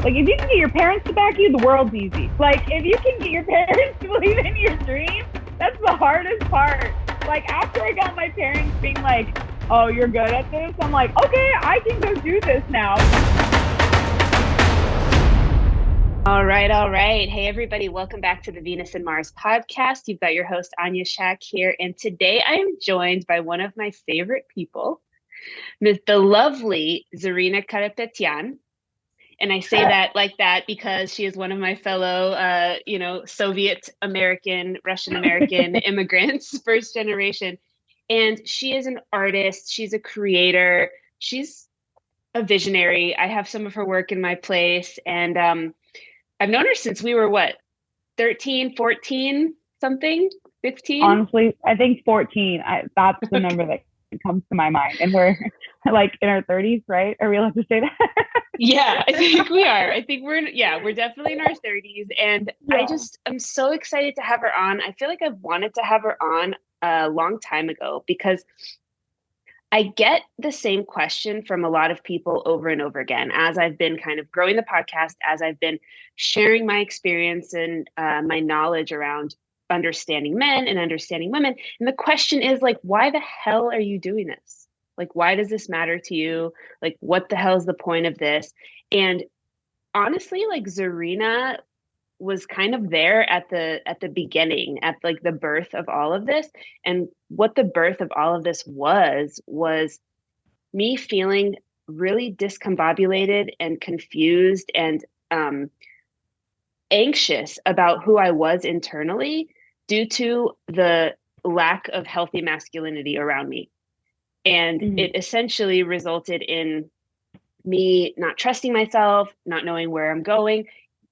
Like, if you can get your parents to back you, the world's easy. Like, if you can get your parents to believe in your dream, that's the hardest part. Like, after I got my parents being like, oh, you're good at this, I'm like, okay, I can go do this now. All right. Hey, everybody. Welcome back to the Venus and Mars podcast. You've got your host, Anya here. And today I am joined by one of my favorite people, the lovely Zarina Karapetyan. And I say that like that because she is one of my fellow, Soviet American, Russian American immigrants, first generation. And she is an artist. She's a creator. She's a visionary. I have some of her work in my place. And I've known her since we were 13, 14, something, 15? Honestly, I think 14. That's the number that comes to my mind. And we're like in our 30s, right? Are we allowed to say that? Yeah, I think we are. I think we're definitely in our 30s. And yeah. I'm so excited to have her on. I feel like I've wanted to have her on a long time ago because I get the same question from a lot of people over and over again as I've been kind of growing the podcast, as I've been sharing my experience and my knowledge around understanding men and understanding women. And the question is like, why the hell are you doing this? Like, why does this matter to you? Like, what the hell is the point of this? And honestly, like Zarina was kind of there at the beginning, at like the birth of all of this. And what the birth of all of this was me feeling really discombobulated and confused and anxious about who I was internally due to the lack of healthy masculinity around me. And it essentially resulted in me not trusting myself, not knowing where I'm going,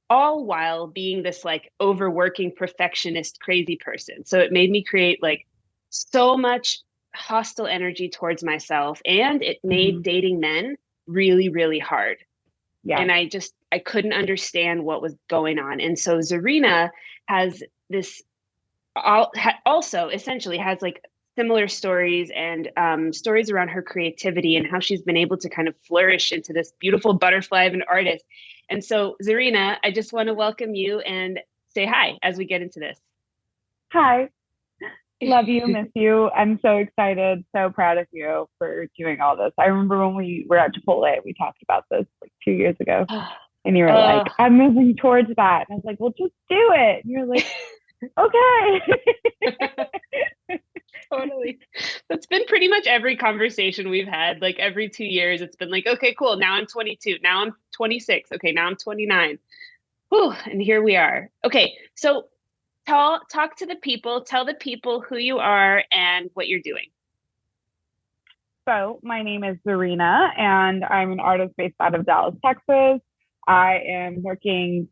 all while being this like overworking perfectionist crazy person. So it made me create like so much hostile energy towards myself, and it made dating men really, really hard. Yeah. And I couldn't understand what was going on. And so Zarina has this also essentially has like similar stories and stories around her creativity and how she's been able to kind of flourish into this beautiful butterfly of an artist. And so, Zarina, I just want to welcome you and say hi as we get into this. Hi. Love you, miss you. I'm so excited, so proud of you for doing all this. I remember when we were at Chipotle, we talked about this like 2 years ago. And you were like, I'm moving towards that. And I was like, well, just do it. And you're like, okay. Totally. That's been pretty much every conversation we've had. Like every 2 years, it's been like, okay, cool. Now I'm 22. Now I'm 26. Okay, now I'm 29. Whew, and here we are. Okay, so talk to the people. Tell the people who you are and what you're doing. So my name is Zarina, and I'm an artist based out of Dallas, Texas. I am working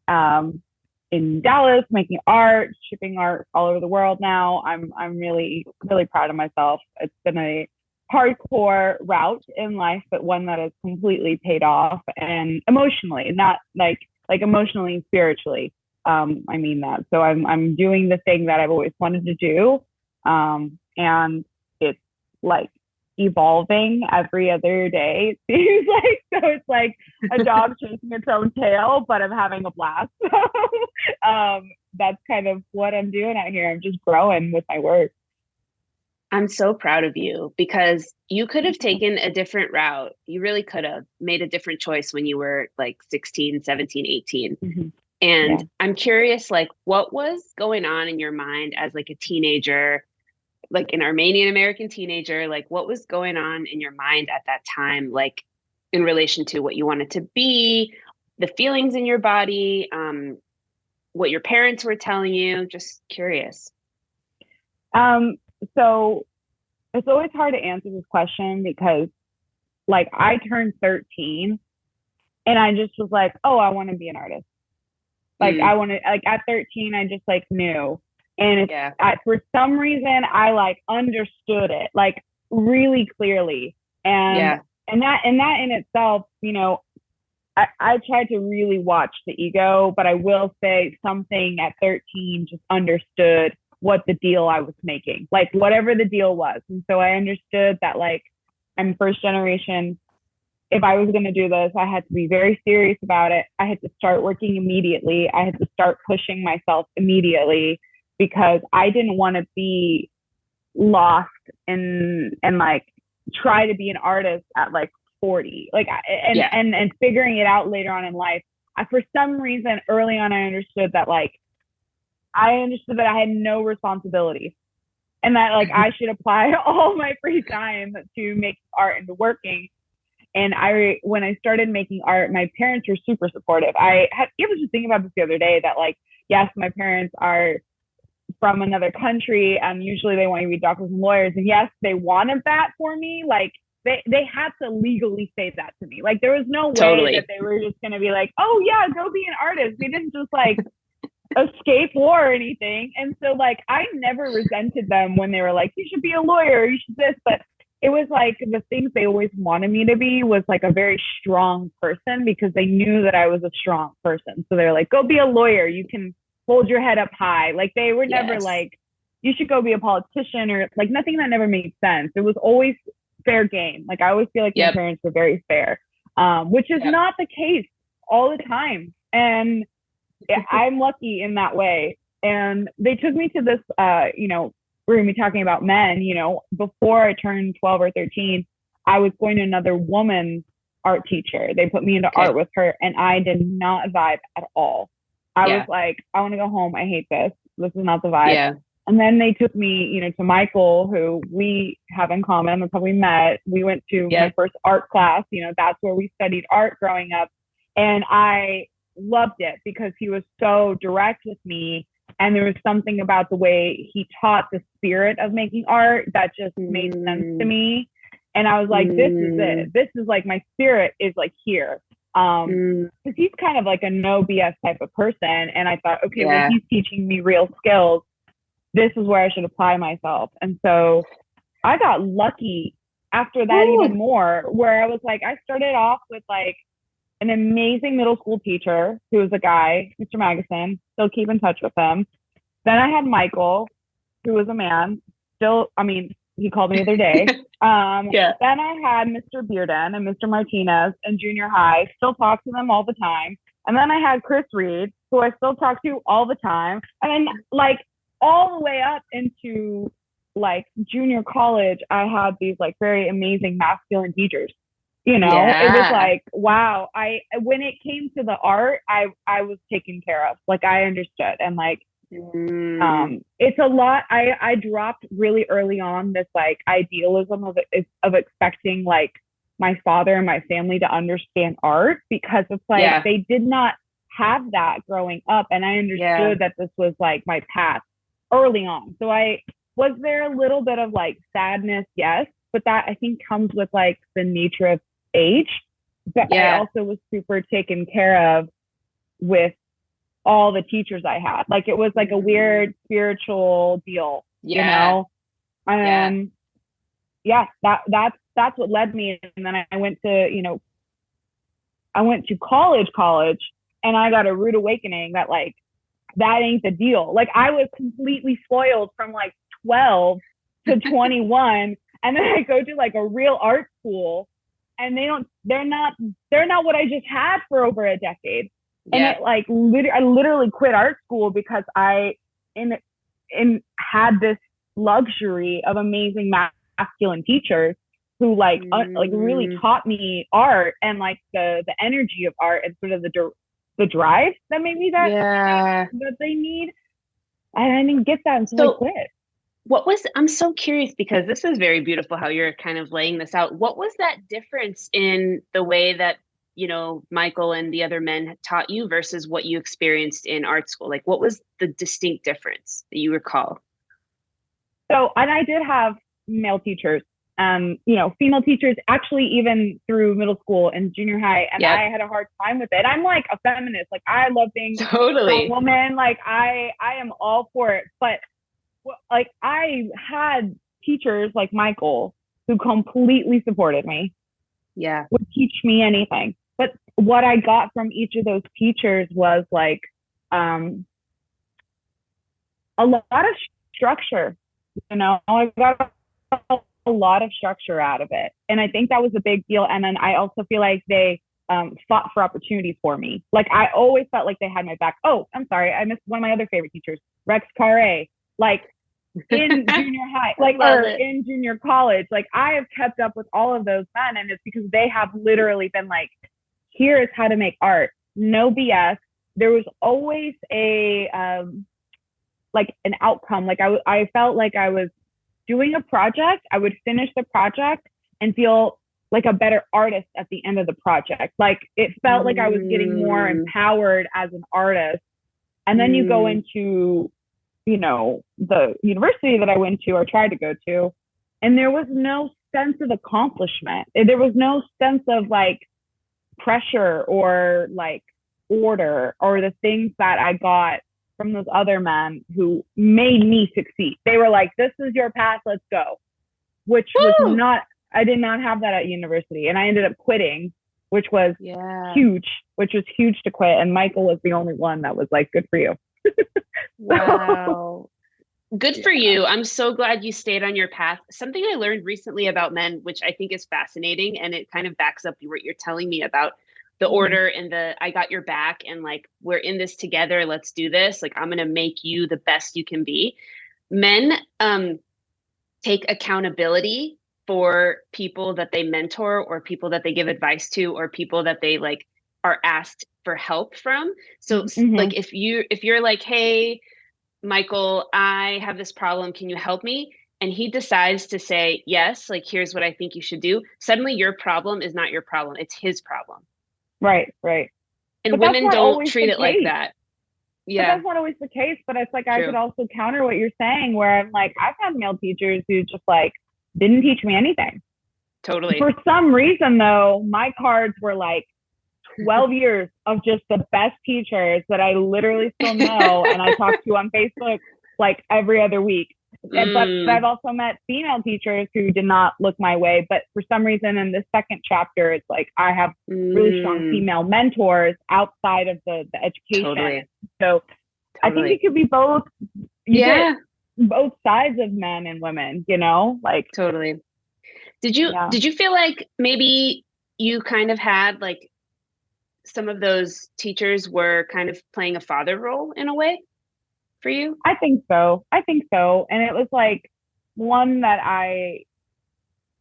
in Dallas, making art, shipping art all over the world now. I'm really, really proud of myself. It's been a hardcore route in life, but one that has completely paid off, and emotionally, not like emotionally and spiritually. I mean that. So I'm doing the thing that I've always wanted to do. And it's like evolving every other day, it seems like. So it's like a dog chasing its own tail, but I'm having a blast. So that's kind of what I'm doing out here. I'm just growing with my work. I'm so proud of you because you could have taken a different route. You really could have made a different choice when you were like 16, 17, 18. And I'm curious, like, what was going on in your mind as like a teenager, like an Armenian American teenager? Like, what was going on in your mind at that time, like in relation to what you wanted to be, the feelings in your body, what your parents were telling you? Just curious. So it's always hard to answer this question because like I turned 13 and I just was like, oh, I want to be an artist. Like I wanted, like at 13, I just like knew. And for some reason, I like understood it like really clearly. And that in itself, you know, I tried to really watch the ego, but I will say something at 13 just understood what the deal I was making, like whatever the deal was. And so I understood that like I'm first generation if I was going to do this, I had to be very serious about it. I had to start working immediately. I had to start pushing myself immediately because I didn't want to be lost and like try to be an artist at like 40, like, and figuring it out later on in life. For some reason, early on, I understood that I had no responsibility and that like I should apply all my free time to make art and to working. And when I started making art, my parents were super supportive. I was just thinking about this the other day that like, yes, my parents are from another country and usually they want you to be doctors and lawyers. And yes, they wanted that for me. Like they had to legally say that to me. Like there was no way that they were just going to be like, oh yeah, go be an artist. They didn't just like escape war or anything. And so like, I never resented them when they were like, you should be a lawyer, you should this, but it was like the things they always wanted me to be was like a very strong person because they knew that I was a strong person. So they're like, go be a lawyer. You can hold your head up high. Like they were never like, you should go be a politician or like nothing that never made sense. It was always fair game. Like I always feel like my parents were very fair, which is not the case all the time. And I'm lucky in that way. And they took me to this, we're going to be talking about men, before I turned 12 or 13, I was going to another woman's art teacher. They put me into art with her and I did not vibe at all. I was like, I want to go home. I hate this. This is not the vibe. Yeah. And then they took me, to Michael, who we have in common. That's how we met. We went to my first art class. That's where we studied art growing up. And I loved it because he was so direct with me. And there was something about the way he taught the spirit of making art that just made sense to me. And I was like, this is it. This is like my spirit is like here. Because he's kind of like a no BS type of person. And I thought, okay, well, he's teaching me real skills. This is where I should apply myself. And so I got lucky after that even more, where I was like, I started off with like an amazing middle school teacher who was a guy, Mr. Magasin, still keep in touch with him. Then I had Michael, who was a man, he called me the other day. Then I had Mr. Bearden and Mr. Martinez in junior high, still talk to them all the time. And then I had Chris Reed, who I still talk to all the time. And then like all the way up into like junior college, I had these like very amazing masculine teachers. It was like, wow. When it came to the art, I was taken care of. Like I understood. And like, it's a lot. I dropped really early on this like idealism of expecting like my father and my family to understand art because it's like they did not have that growing up. And I understood that this was like my path early on. So was there a little bit of like sadness? Yes. But that I think comes with like the nature of age. But I also was super taken care of with all the teachers I had. Like it was like a weird spiritual deal, that's what led me. And then I went to, college and I got a rude awakening that like, that ain't the deal. Like I was completely spoiled from like 12 to 21. And then I go to like a real art school and they're not what I just had for over a decade. And it like I literally quit art school because I had this luxury of amazing masculine teachers who like really taught me art and like the energy of art and sort of the drive that maybe that they need. And I didn't get that until I quit. I'm so curious because this is very beautiful how you're kind of laying this out. What was that difference in the way that Michael and the other men taught you versus what you experienced in art school? Like what was the distinct difference that you recall? So, and I did have male teachers, female teachers actually even through middle school and junior high. And I had a hard time with it. I'm like a feminist. Like I love being a woman. Like I am all for it. But like I had teachers like Michael who completely supported me. Would teach me anything. But what I got from each of those teachers was like a lot of structure. I got a a lot of structure out of it. And I think that was a big deal. And then I also feel like they fought for opportunities for me. Like I always felt like they had my back. Oh, I'm sorry. I missed one of my other favorite teachers, Rex Carre. Like in junior high, like or in junior college. Like I have kept up with all of those men, and it's because they have literally been like, here is how to make art. No BS. There was always a like an outcome. Like I felt like I was doing a project. I would finish the project and feel like a better artist at the end of the project. Like it felt like I was getting more empowered as an artist. And then you go into, you know, the university that I went to or tried to go to, and there was no sense of accomplishment. There was no sense of like pressure or like order or the things that I got from those other men who made me succeed. They were like, this is your path, let's go. Which was not, I did not have that at university. And I ended up quitting, which was huge to quit. And Michael was the only one that was like, good for you. Wow. Good for you. I'm so glad you stayed on your path. Something I learned recently about men, which I think is fascinating, and it kind of backs up what you're telling me about the order and the I got your back and like we're in this together, let's do this. Like I'm going to make you the best you can be. Men take accountability for people that they mentor or people that they give advice to or people that they like are asked for help from. So like if you're like, hey, Michael, I have this problem. Can you help me? And he decides to say, yes, like, here's what I think you should do. Suddenly your problem is not your problem. It's his problem. Right, right. And women don't treat it like that. Yeah. But that's not always the case. But it's like, I could also counter what you're saying, where I'm like, I've had male teachers who just like didn't teach me anything. Totally. For some reason, though, my cards were like 12 years of just the best teachers that I literally still know and I talk to on Facebook like every other week. But I've also met female teachers who did not look my way. But for some reason in this second chapter, it's like I have really strong female mentors outside of the education. Totally. So I think it could be both. Get both sides of men and women, you know, like totally. Did you feel like maybe you kind of had like some of those teachers were kind of playing a father role in a way for you? I think so. And it was like one that I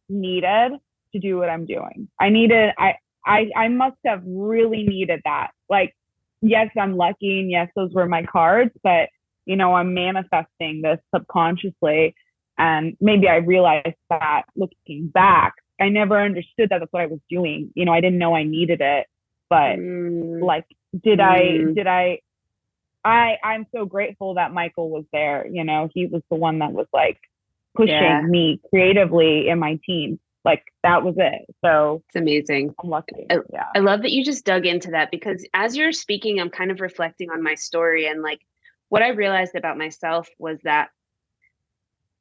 needed to do what I'm doing. I must have really needed that. Like, yes, I'm lucky and yes, those were my cards, but you know, I'm manifesting this subconsciously. And maybe I realized that looking back, I never understood that that's what I was doing. You know, I didn't know I needed it. But like, I'm so grateful that Michael was there. You know, he was the one that was like pushing me creatively in my teens. Like that was it. So it's amazing. I'm lucky. I love that you just dug into that, because as you're speaking, I'm kind of reflecting on my story, and like what I realized about myself was that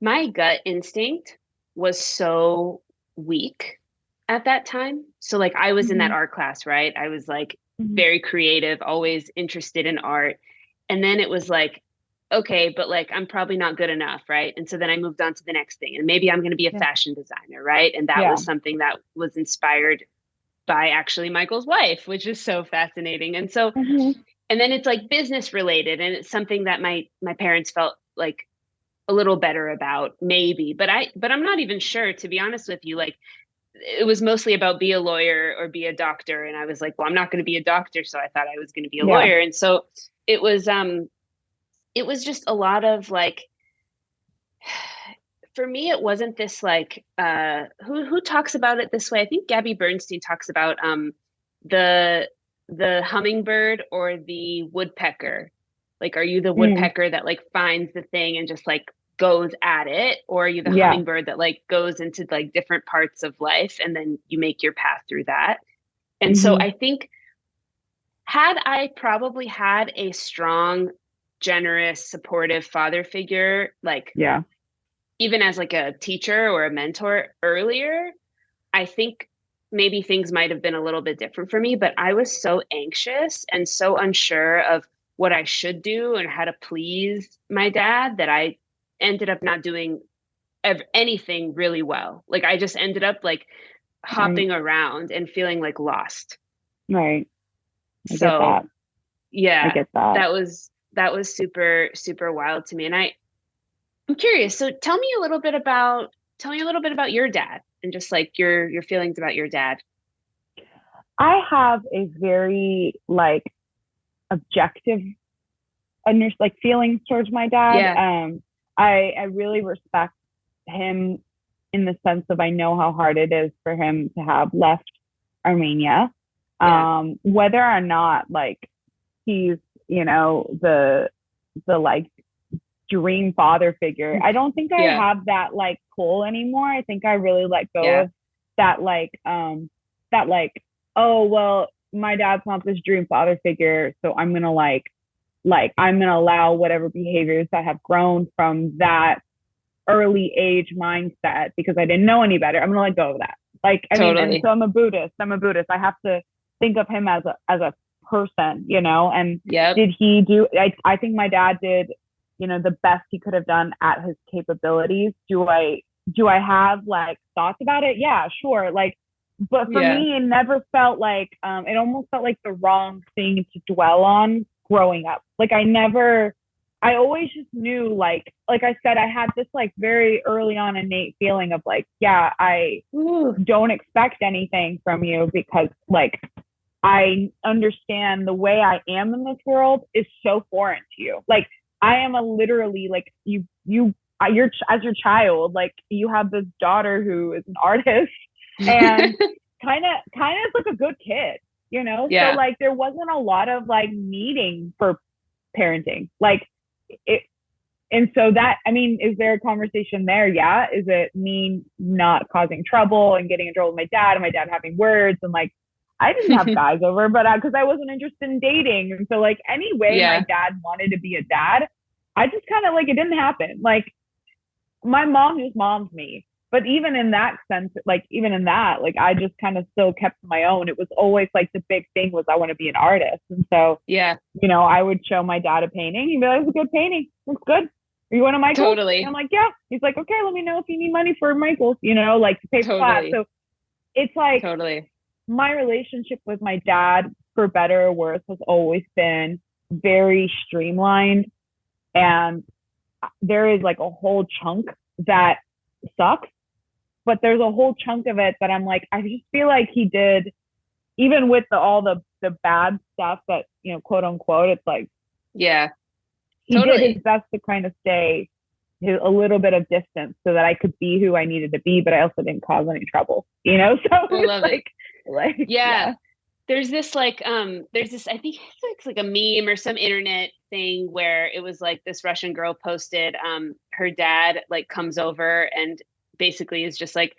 my gut instinct was so weak at that time. So like I was in that art class, right? I was like very creative, always interested in art. And then it was like, okay, but like, I'm probably not good enough. Right. And so then I moved on to the next thing, and maybe I'm going to be a fashion designer. Right. And that was something that was inspired by actually Michael's wife, which is so fascinating. And so, and then it's like business related, and it's something that my parents felt like a little better about maybe, but I'm not even sure, to be honest with you. Like, it was mostly about be a lawyer or be a doctor. And I was like, well, I'm not going to be a doctor. So I thought I was going to be a lawyer. And so it was just a lot of like, for me, it wasn't this like, who talks about it this way? I think Gabby Bernstein talks about the hummingbird or the woodpecker. Like, are you the woodpecker that like finds the thing and just like goes at it, or are you the hummingbird that like goes into like different parts of life and then you make your path through that? And so I think had I probably had a strong, generous, supportive father figure, like even as like a teacher or a mentor earlier, I think maybe things might have been a little bit different for me. But I was so anxious and so unsure of what I should do and how to please my dad that I ended up not doing anything really well. Like I just ended up like Right. hopping around and feeling like lost. Right. I get So that. I yeah, get that. that was super, super wild to me. And I'm curious. So tell me a little bit about your dad and just like your feelings about your dad. I have a very like objective like feelings towards my dad. Yeah. I really respect him in the sense of I know how hard it is for him to have left Armenia. Yeah. Whether or not like he's, the like dream father figure. I don't think I Yeah. have that like pull anymore. I think I really let go Yeah. of that that like, oh well, my dad's not this dream father figure, so I'm gonna I'm gonna allow whatever behaviors that have grown from that early age mindset because I didn't know any better. I'm gonna let go of that. Like, I mean, and Totally. so I'm a Buddhist. I have to think of him as a person, and Yep. did he do I think my dad did, the best he could have done at his capabilities. Do I have like thoughts about it? Yeah, sure. Like, but for Yeah. me, it never felt like it almost felt like the wrong thing to dwell on growing up. Like I always just knew like I said, I had this like very early on innate feeling of like, yeah, I Ooh. don't expect anything from you because like I understand the way I am in this world is so foreign to you. Like I am a literally like you're as your child, like you have this daughter who is an artist and kind of like a good kid, So Yeah. like there wasn't a lot of like needing for parenting. Like it, and so that, I mean, is there a conversation there? Yeah. Is it me not causing trouble and getting in trouble with my dad and my dad having words and like I didn't have guys over, but because I wasn't interested in dating. And so like any way my Yeah. dad wanted to be a dad, I just kind of like it didn't happen. Like my mom just moms me. But even in that sense, like even in that, like I just kind of still kept my own. It was always like the big thing was I want to be an artist. And so, Yeah. I would show my dad a painting. He'd be like, it's a good painting. Looks good. Are you one of Michael's? And I'm Totally. like, yeah. He's like, okay, let me know if you need money for Michael's, like to pay for class. Totally. So it's like Totally. my relationship with my dad, for better or worse, has always been very streamlined. And there is like a whole chunk that sucks, but there's a whole chunk of it that I'm like, I just feel like he did, even with all the bad stuff that, quote unquote, it's like, Yeah. he did his Totally. best to kind of stay a little bit of distance so that I could be who I needed to be, but I also didn't cause any trouble, So I it's love it. Yeah. yeah, There's this, I think it's like a meme or some internet thing where it was like this Russian girl posted, her dad like comes over and basically is just like,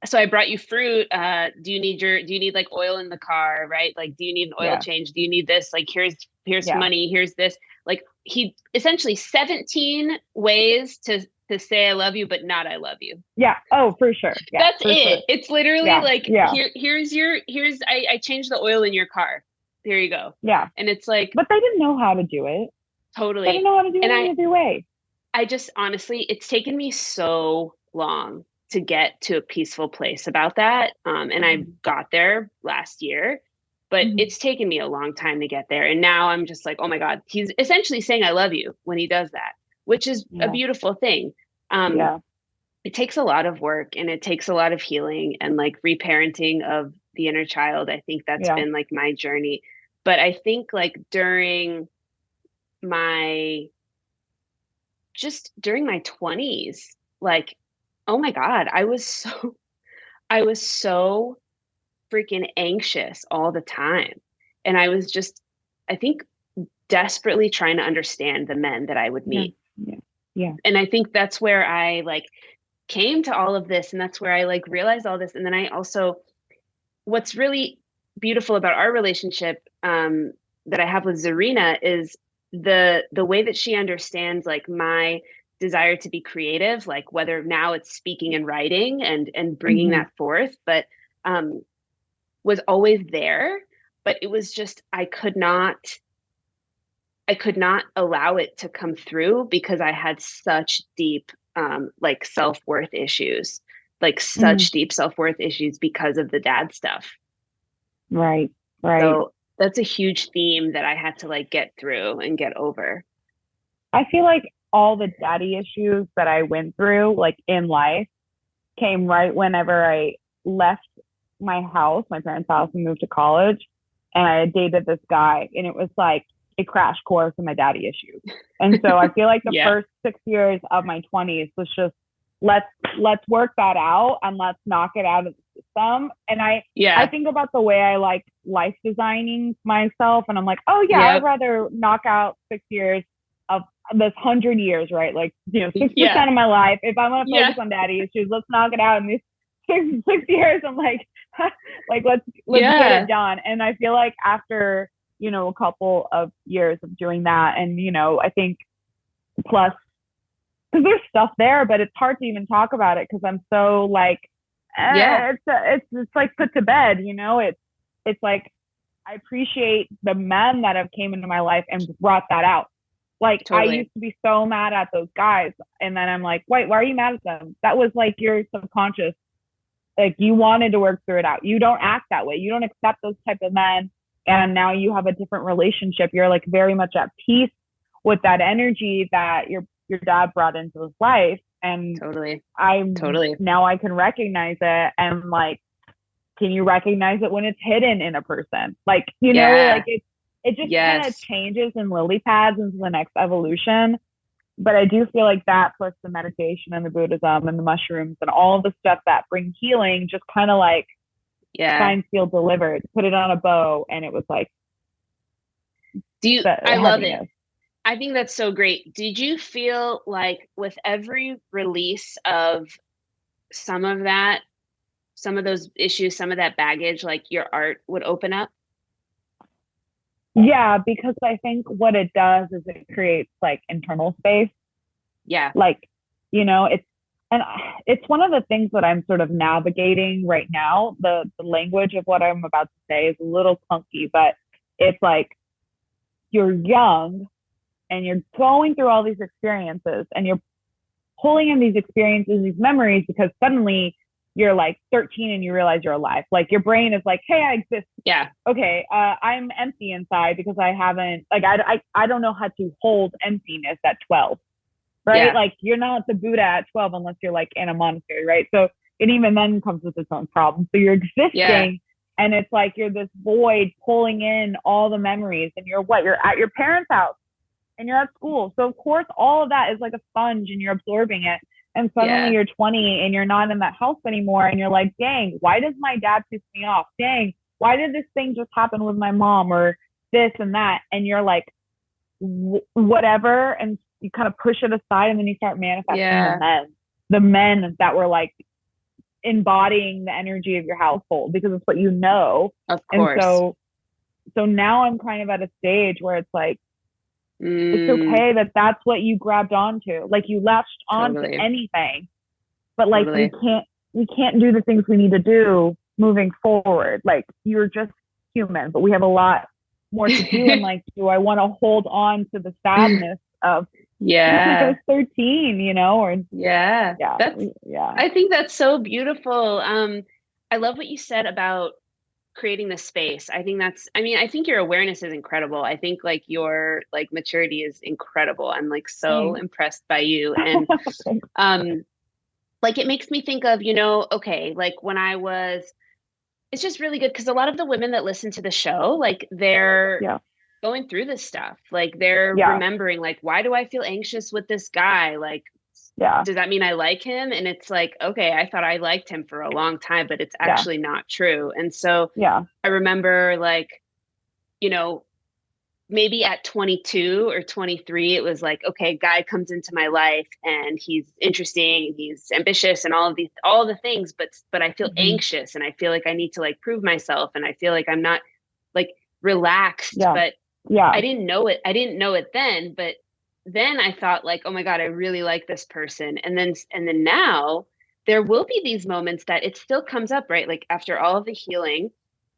so I brought you fruit. Do you need like oil in the car? Right? Like, do you need an oil yeah, change? Do you need this? Like, here's yeah, money. Here's this. Like he essentially 17 ways to say I love you, but not I love you. yeah. Oh, for sure. Yeah, That's for sure. it. It's literally Yeah, like yeah, I changed the oil in your car. There you go. yeah. And it's like But they didn't know how to do it. They didn't totally. know how to do it And any other way. I just honestly, it's taken me so long to get to a peaceful place about that. And I Mm-hmm. got there last year, but Mm-hmm. it's taken me a long time to get there. And now I'm just like, oh my God, he's essentially saying I love you when he does that, which is a Yeah, beautiful thing. Um, yeah, it takes a lot of work and it takes a lot of healing and like reparenting of the inner child. I think that's yeah, been like my journey. But I think like my during my 20s, like, oh my God, I was so freaking anxious all the time. And I was just, I think, desperately trying to understand the men that I would yeah, meet. yeah, yeah, And I think that's where I like came to all of this. And that's where I like realized all this. And then I also, what's really beautiful about our relationship, that I have with Zarina is the way that she understands like my desire to be creative, like whether now it's speaking and writing and bringing mm-hmm. that forth, but was always there. But it was just I could not allow it to come through because I had such deep like self-worth issues, like Mm, such deep self-worth issues because of the dad stuff. right, right. So that's a huge theme that I had to like get through and get over. I feel like all the daddy issues that I went through, like in life, came right whenever I left my house, my parents' house, and moved to college. And I dated this guy, and it was like a crash course in my daddy issues. And so I feel like the Yeah. first 6 years of my 20s was just let's let's work that out and let's knock it out of the system. And I Yeah. think about the way I like life designing myself, and I'm like, oh yeah, I'd Yep. rather knock out 6 years of this 100 years, right? Like, 6% Yeah. of my life. If I'm gonna Yeah. focus on daddy issues, let's knock it out in these six years. I'm like, like let's get it Yeah. done. And I feel like after a couple of years of doing that, and I think plus because there's stuff there, but it's hard to even talk about it because I'm so like, Yeah. it's like put to bed. It's like I appreciate the men that have came into my life and brought that out. Like I Totally. used to be so mad at those guys, and then I'm like, wait, why are you mad at them? That was like your subconscious. Like you wanted to work through it out. You don't act that way. You don't accept those type of men, and now you have a different relationship. You're like very much at peace with that energy that your dad brought into his life, and Totally. I'm Totally. now I can recognize it, and like, can you recognize it when it's hidden in a person? Like, like Yeah. it just kind of Yes. changes in lily pads into the next evolution. But I do feel like that plus the meditation and the Buddhism and the mushrooms and all of the stuff that bring healing just kind of like Yeah. signs feel delivered, put it on a bow, and it was like the I love it. heaviness. I think that's so great. Did you feel like with every release of some of that, some of those issues, some of that baggage, like your art would open up? Yeah, because I think what it does is it creates like internal space. Yeah. Like, it's and it's one of the things that I'm sort of navigating right now. The language of what I'm about to say is a little clunky, but it's like you're young and you're going through all these experiences and you're pulling in these experiences, these memories, because suddenly you're like 13 and you realize you're alive. Like your brain is like, hey, I exist. Yeah. Okay, I'm empty inside because I haven't like I don't know how to hold emptiness at 12, right? Yeah. Like you're not the Buddha at 12 unless you're like in a monastery, right? So it even then comes with its own problem. So you're Yeah. existing and it's like you're this void pulling in all the memories, and you're at your parents' house and you're at school. So of course all of that is like a sponge and you're absorbing it. And suddenly Yeah. you're 20 and you're not in that house anymore. And you're like, dang, why does my dad piss me off? Dang, why did this thing just happen with my mom or this and that? And you're like, whatever. And you kind of push it aside and then you start manifesting Yeah. the men that were like embodying the energy of your household because it's what you know. Of And course. so now I'm kind of at a stage where it's like, it's Mm, okay that that's what you grabbed onto. Like you latched onto totally. anything, but like Totally. we can't do the things we need to do moving forward. Like you're just human, but we have a lot more to do. And like, do I want to hold on to the sadness of when I Yeah. was 13, or Yeah. yeah, yeah, I think that's so beautiful. I love what you said about creating the space. I think your awareness is incredible. I think like your like maturity is incredible. I'm like so thanks. impressed by you. And Thanks. um like it makes me think of, okay, like when I was it's just really good because a lot of the women that listen to the show, like they're Yeah, going through this stuff. Like they're yeah, remembering like, why do I feel anxious with this guy? Like, yeah, does that mean I like him? And it's like, okay, I thought I liked him for a long time, but it's yeah, actually not true. And so yeah, I remember like, you know, maybe at 22 or 23, it was like, okay, guy comes into my life and he's interesting, he's ambitious and all the things, but I feel mm-hmm. anxious and I feel like I need to like prove myself and I feel like I'm not like relaxed, Yeah, but yeah, I didn't know it. I didn't know it then, but then I thought like, oh my God, I really like this person. And then now there will be these moments that it still comes up, right? Like after all of the healing,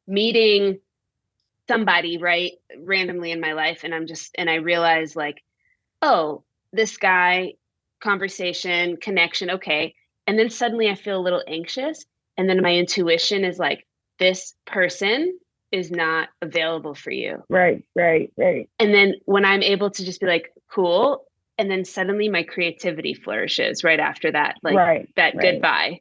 meeting somebody, right, randomly in my life, and I realize like, oh, this guy conversation, connection, okay. And then suddenly I feel a little anxious. And then my intuition is like, this person is not available for you. Right, right, right. And then when I'm able to just be like, cool. And then suddenly my creativity flourishes right after that, like Right, that right, goodbye.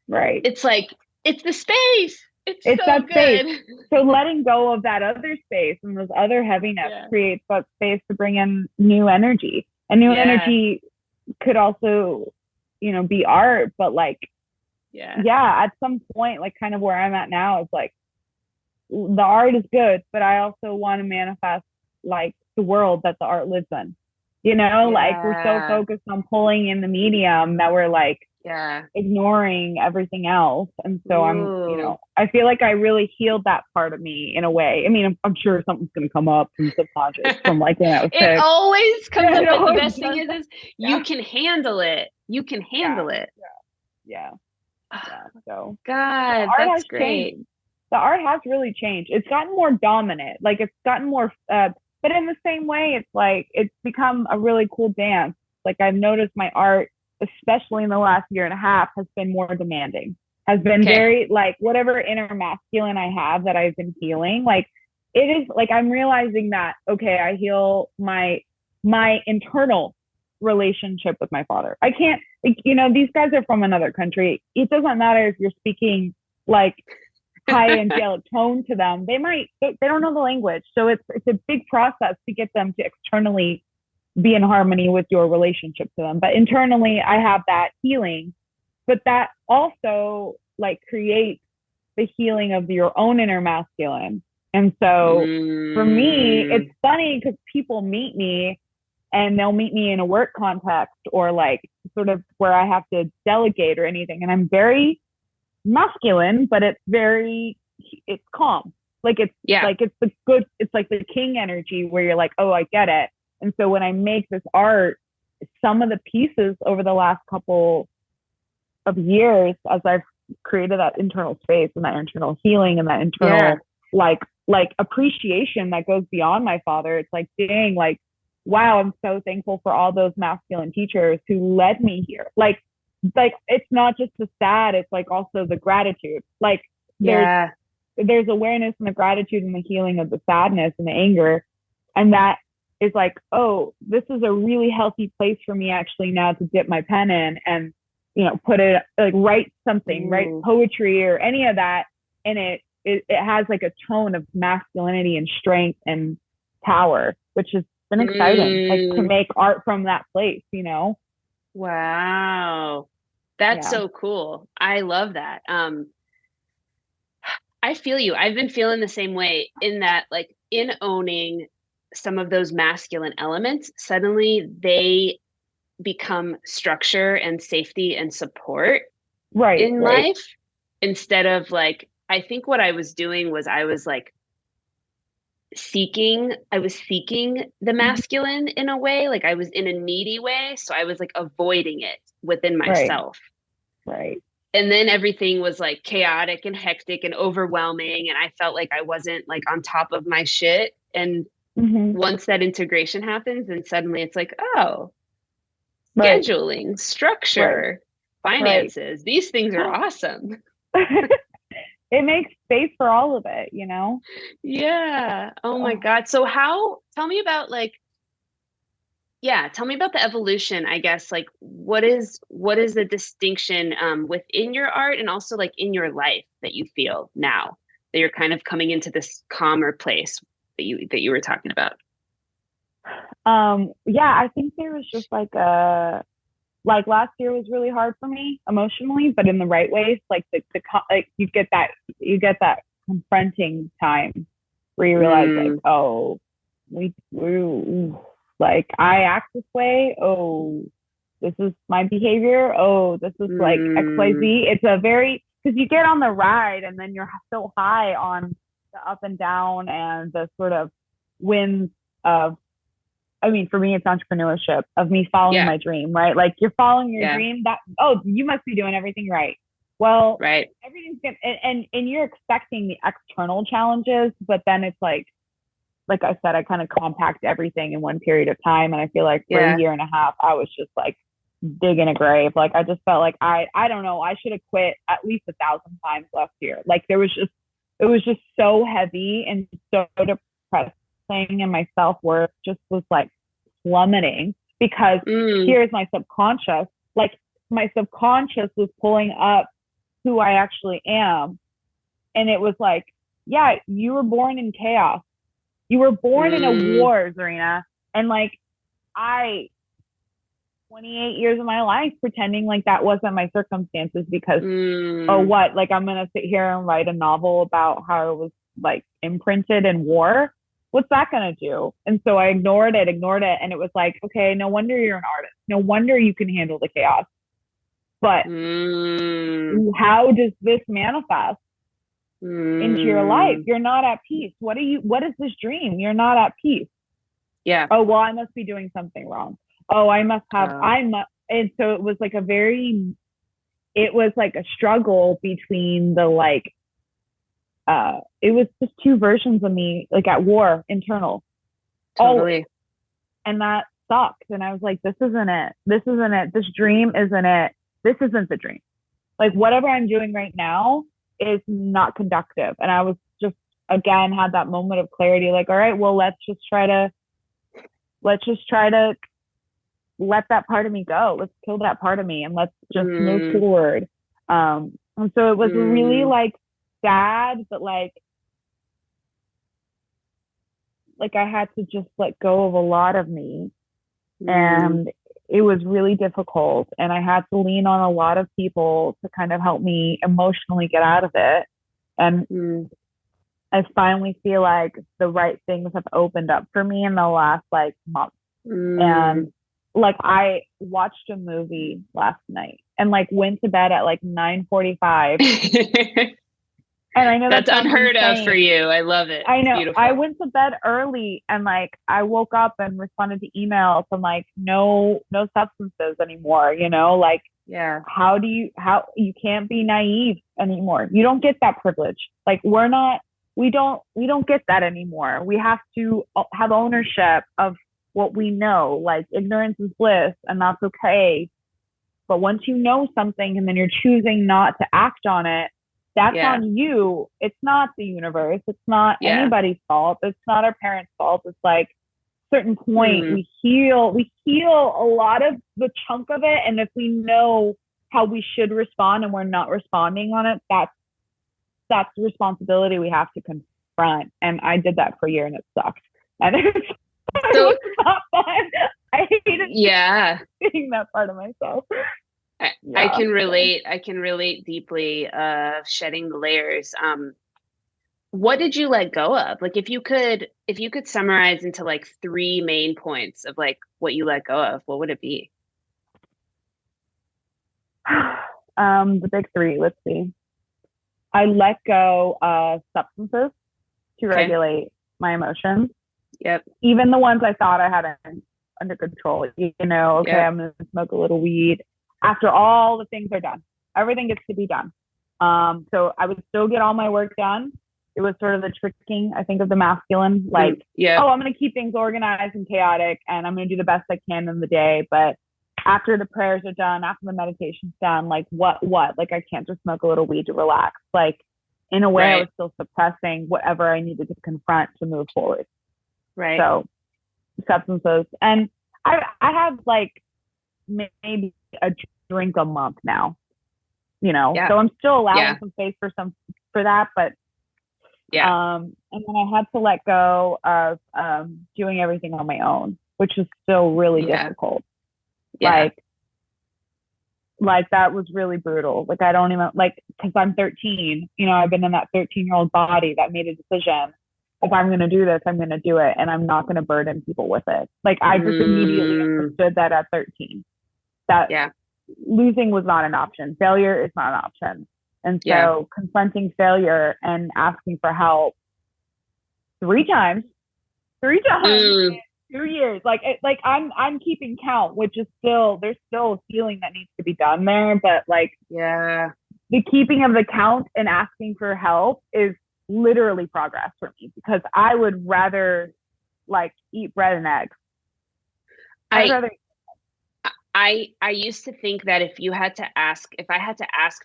right. It's like, it's the space. It's It's so that space. good. So letting go of that other space and those other heaviness Yeah. creates that space to bring in new energy. And new energy could also, be art, but like, yeah, at some point, like kind of where I'm at now is like the art is good, but I also want to manifest like the world that the art lives in. Like we're so focused on pulling in the medium that we're like ignoring everything else. And so I feel like I really healed that part of me in a way. I mean, I'm sure something's going to come up from subconscious from like when I was it sick. always comes up, but the best thing is you can handle it. You can handle it. Yeah. So God, that's great. Changed. The art has really changed. It's gotten more dominant. Like it's gotten more, but in the same way, it's like, it's become a really cool dance. Like I've noticed my art, especially in the last year and a half, has been more demanding, has been very like whatever inner masculine I have that I've been healing. Like it is like, I'm realizing that, okay, I heal my internal relationship with my father. I can't, like, these guys are from another country. It doesn't matter if you're speaking like high angelic tone to them. They don't know the language. So it's a big process to get them to externally be in harmony with your relationship to them. But internally, I have that healing, but that also like creates the healing of your own inner masculine. And so for me, it's funny because people meet me and they'll meet me in a work context or like sort of where I have to delegate or anything. And I'm very masculine, but it's calm. Like it's like the king energy where you're like, oh, I get it. And so when I make this art, some of the pieces over the last couple of years, as I've created that internal space and that internal healing and that internal like appreciation that goes beyond my father, it's like, dang, like, wow, I'm so thankful for all those masculine teachers who led me here. Like it's not just the sad, it's like also the gratitude. Like there's awareness and the gratitude and the healing of the sadness and the anger. And that is like, oh, this is a really healthy place for me actually now to dip my pen in and, put it like write something, write poetry or any of that. And it has like a tone of masculinity and strength and power, which has been exciting, like to make art from that place, Wow. That's so cool. I love that. I feel you. I've been feeling the same way in that, like in owning some of those masculine elements, suddenly they become structure and safety and support in life instead of like, I think what I was doing was I was seeking the masculine in a way, like I was in a needy way. So I was like avoiding it within myself. Right. And then everything was like chaotic and hectic and overwhelming. And I felt like I wasn't like on top of my shit. And once that integration happens, then suddenly it's like, oh, scheduling, structure, finances, these things are awesome. It makes space for all of it, Yeah. Oh my God. So tell me about the evolution, I guess, like what is the distinction within your art and also like in your life that you feel now that you're kind of coming into this calmer place that you were talking about? I think there was just like last year was really hard for me emotionally, but in the right ways. Like you get that confronting time where you realize like, oh, we like I act this way. Oh, this is my behavior. Oh, this is like XYZ. It's a very, because you get on the ride and then you're so high on the up and down and the sort of winds of, I mean, for me, it's entrepreneurship of me following my dream, right? Like you're following your dream that, oh, you must be doing everything right. Well, everything's good. And you're expecting the external challenges, but then it's like I said, I kind of compact everything in one period of time. And I feel like for a year and a half, I was just like digging a grave. Like I just felt like I don't know, I should have quit at least 1,000 times last year. Like it was just so heavy and so depressing, and my self-worth just was like plummeting because here's my subconscious. Like my subconscious was pulling up who I actually am. And it was like, yeah, you were born in chaos. You were born in a war, Zarina. And like, 28 years of my life pretending like that wasn't my circumstances because, oh, what? Like, I'm going to sit here and write a novel about how it was like imprinted in war. What's that going to do? And so I ignored it. And it was like, okay, no wonder you're an artist. No wonder you can handle the chaos. But how does this manifest into your life? You're not at peace. What is this dream? You're not at peace. Yeah. Oh, well, I must be doing something wrong. Oh, I must have, and so it was like it was like a struggle between the like, it was just two versions of me, like at war, internal. Totally. And that sucked. And I was like, this isn't it. This isn't it. This dream isn't it. This isn't the dream. Like whatever I'm doing right now is not conductive. And I was just, again, had that moment of clarity, like, all right, well, let's just try to let that part of me go. Let's kill that part of me and let's just move forward. And so it was really like sad, but like I had to just let go of a lot of me. And it was really difficult. And I had to lean on a lot of people to kind of help me emotionally get out of it. And I finally feel like the right things have opened up for me in the last like month. And like I watched a movie last night and like went to bed at like 9:45. And I know that's unheard of for you. I love it. I know. Beautiful. I went to bed early and like I woke up and responded to emails and like no substances anymore, you know, like yeah. How you can't be naive anymore. You don't get that privilege. Like we don't get that anymore. We have to have ownership of what we know. Like ignorance is bliss and that's okay. But once you know something and then you're choosing not to act on it, that's on you. It's not the universe. It's not anybody's fault. It's not our parents' fault. It's like certain point we heal a lot of the chunk of it. And if we know how we should respond and we're not responding on it, that's the responsibility we have to confront. And I did that for a year and it sucked. And it was not fun. I hated seeing that part of myself. I can relate deeply shedding the layers. What did you let go of? Like if you could summarize into like 3 main points of like what you let go of, what would it be? The big 3, let's see. I let go of substances to regulate my emotions. Yep. Even the ones I thought I had under control. You know, okay, I'm going to smoke a little weed. After all the things are done, everything gets to be done. So I would still get all my work done. It was sort of the tricking, I think, of the masculine. Like, oh, I'm going to keep things organized and chaotic, and I'm going to do the best I can in the day. But after the prayers are done, after the meditation's done, like what? Like I can't just smoke a little weed to relax. Like in a way, I was still suppressing whatever I needed to confront to move forward. Right. So substances, and I have like maybe a drink a month now, you know, so I'm still allowing some space for that, but and then I had to let go of doing everything on my own, which is still really difficult. Like that was really brutal. Like I don't even like, because I'm 13, you know, I've been in that 13-year-old body that made a decision. If I'm going to do this, I'm going to do it, and I'm not going to burden people with it. Like I just immediately understood that at 13, that losing was not an option. Failure is not an option. And so confronting failure and asking for help 3 times in 2 years, like I'm keeping count, which is there's still healing that needs to be done there. But like, the keeping of the count and asking for help is literally progress for me, because I would rather like eat bread and eggs. I I used to think that if I had to ask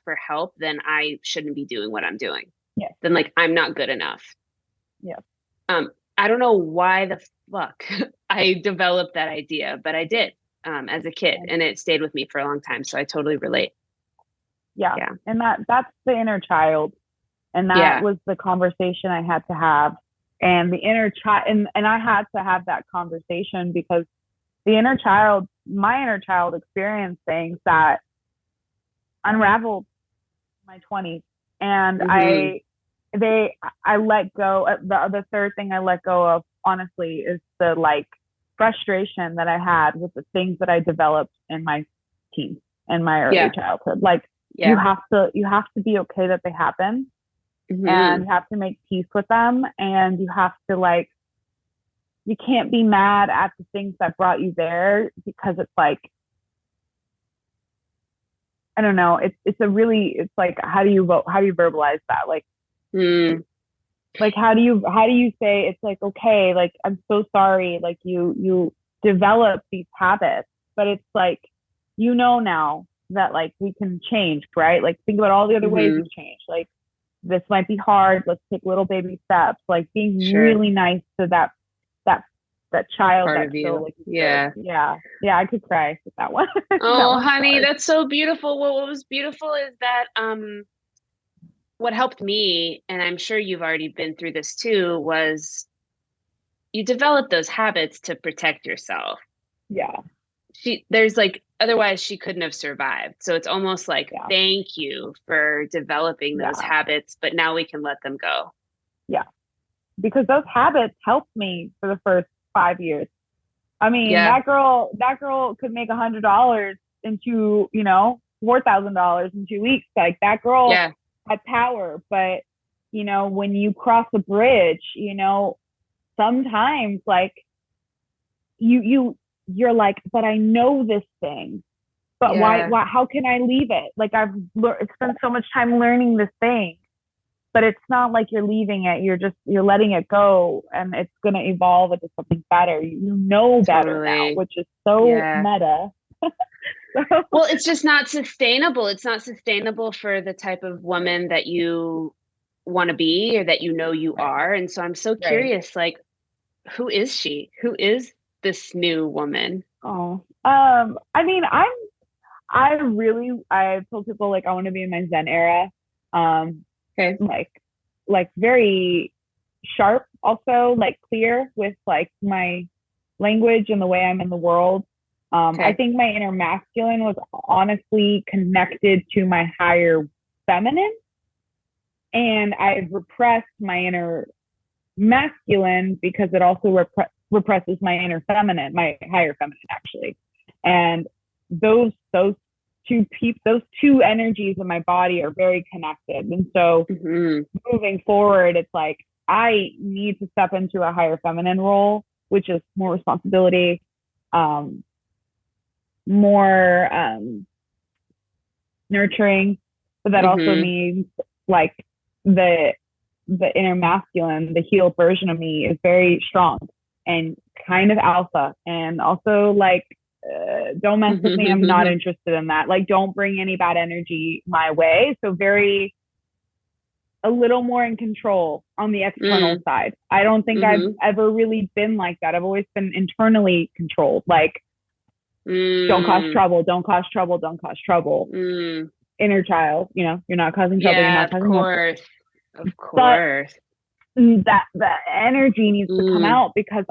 for help, then I shouldn't be doing what I'm doing. Yes. Then like I'm not good enough. Yes. I don't know why the fuck I developed that idea, but I did as a kid, and it stayed with me for a long time. So I totally relate. Yeah. Yeah. And that's the inner child. And that was the conversation I had to have. And the inner child, and I had to have that conversation because the inner child, my inner child experienced things that unraveled my 20s. And I let go. The third thing I let go of, honestly, is the like frustration that I had with the things that I developed in my teens and my early childhood. Like you have to be okay that they happen, and you have to make peace with them, and you have to like, you can't be mad at the things that brought you there, because it's like, I don't know. It's like, how do you verbalize that? Like, like, how do you say, it's like, okay, like, I'm so sorry. Like you develop these habits, but it's like, now that like we can change, right? Like think about all the other ways you change. Like this might be hard. Let's take little baby steps, like being really nice to that child part that's of you. So like, yeah, I could cry with that one. Oh, honey, that's so beautiful. Well, what was beautiful is that what helped me, and I'm sure you've already been through this too, was you develop those habits to protect yourself. Yeah. There's like, otherwise she couldn't have survived. So it's almost like, thank you for developing those habits, but now we can let them go. Yeah. Because those habits helped me for the first 5 years. I mean, that girl could make $100 into, $4,000 in 2 weeks. Like that girl had power. But, when you cross a bridge, sometimes like you're like, but I know this thing, but why, how can I leave it? Like I've spent so much time learning this thing, but it's not like you're leaving it. You're letting it go, and it's going to evolve into something better. Better now, which is so meta. Well, it's just not sustainable. It's not sustainable for the type of woman that you want to be, or that you are. And so I'm so curious, like, who is she? Who is this new woman? Oh, I mean, I've told people like I want to be in my Zen era. Like very sharp, also like clear with like my language and the way I'm in the world. I think my inner masculine was honestly connected to my higher feminine, and I've repressed my inner masculine because it also represses my inner feminine, my higher feminine actually. And those two energies in my body are very connected. And so moving forward, it's like I need to step into a higher feminine role, which is more responsibility, more nurturing, but that also means like the inner masculine, the healed version of me, is very strong and kind of alpha, and also like don't mess with me. I'm not interested in that. Like, don't bring any bad energy my way. So a little more in control on the external side. I don't think I've ever really been like that. I've always been internally controlled. Like, don't cause trouble, don't cause trouble, don't cause trouble. Inner child, you're not causing trouble. You're not causing trouble. Of course. But that the energy needs to come out, because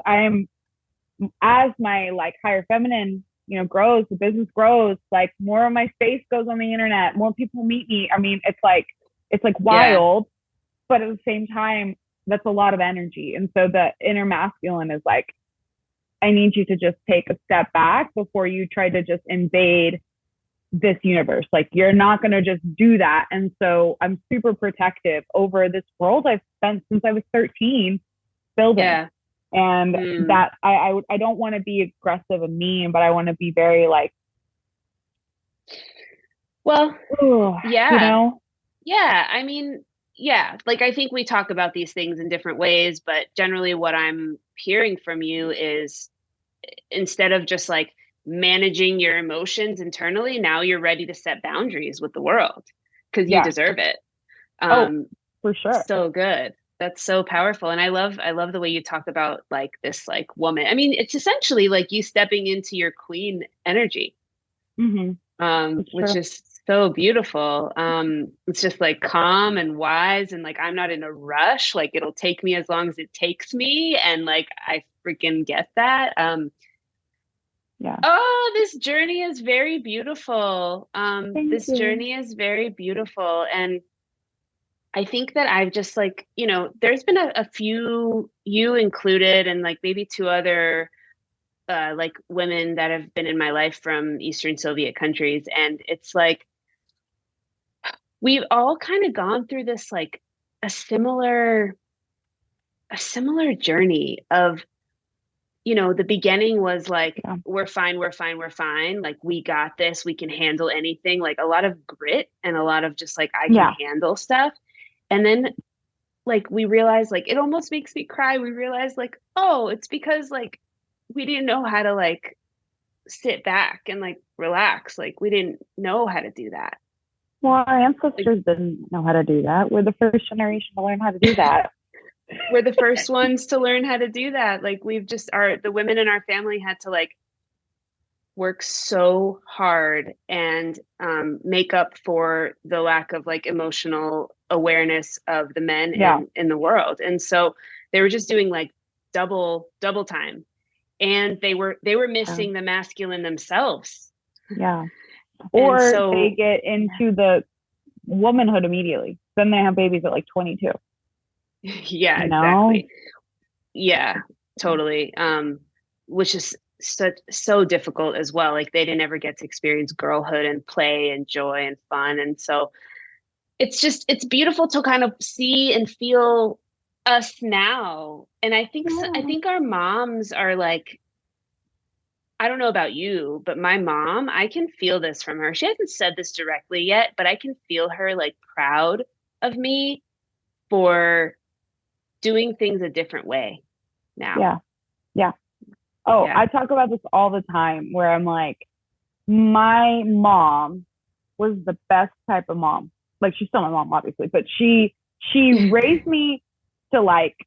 as my like higher feminine, grows, the business grows, like more of my face goes on the internet, more people meet me. I mean, it's like wild, but at the same time, that's a lot of energy. And so the inner masculine is like, I need you to just take a step back before you try to just invade this universe. Like, you're not going to just do that. And so I'm super protective over this world I've spent since I was 13 building. And that I don't want to be aggressive and mean, but I want to be very like, well, I mean, like, I think we talk about these things in different ways, but generally what I'm hearing from you is, instead of just like managing your emotions internally, now you're ready to set boundaries with the world because you Yeah. deserve it. Oh, for sure. So good. That's so powerful. And I love the way you talk about like this like woman. I mean, it's essentially like you stepping into your queen energy, It's which true. is so beautiful. It's just like calm and wise, and like I'm not in a rush. Like it'll take me as long as it takes me, and like I freaking get that. Yeah. Oh, this journey is very beautiful. Thank This you. journey is very beautiful, and I think that I've just like, there's been a few, you included, and like maybe two other like women that have been in my life from Eastern Soviet countries. And it's like we've all kind of gone through this like a similar a similar journey of, the beginning was like, Yeah. we're fine, we're fine, we're fine. Like we got this, we can handle anything, like a lot of grit and a lot of just like I can Yeah. handle stuff. And then like we realized like it almost makes me cry. We realized like, oh, it's because like we didn't know how to like sit back and like relax. Like we didn't know how to do that. Well, our Like ancestors didn't know how to do that. We're the first generation to learn how to do that. we're the first ones to learn how to do that. Like we've just the women in our family had to like work so hard and make up for the lack of like emotional awareness of the men Yeah. in the world. And so they were just doing like double time, and they were Yeah. missing the masculine themselves. Yeah. And Or they so get into the womanhood immediately. Then they have babies at like 22, yeah, you know? exactly. Yeah, totally. Which is so difficult as well. Like they didn't ever get to experience girlhood and play and joy and fun. And so it's beautiful to kind of see and feel us now. And Yeah. I think our moms are like, I don't know about you, but my mom, I can feel this from her. She hasn't said this directly yet, but I can feel her like proud of me for doing things a different way now. Yeah. Yeah. Oh, Yeah. I talk about this all the time where I'm like, my mom was the best type of mom. Like she's still my mom, obviously, but she raised me to like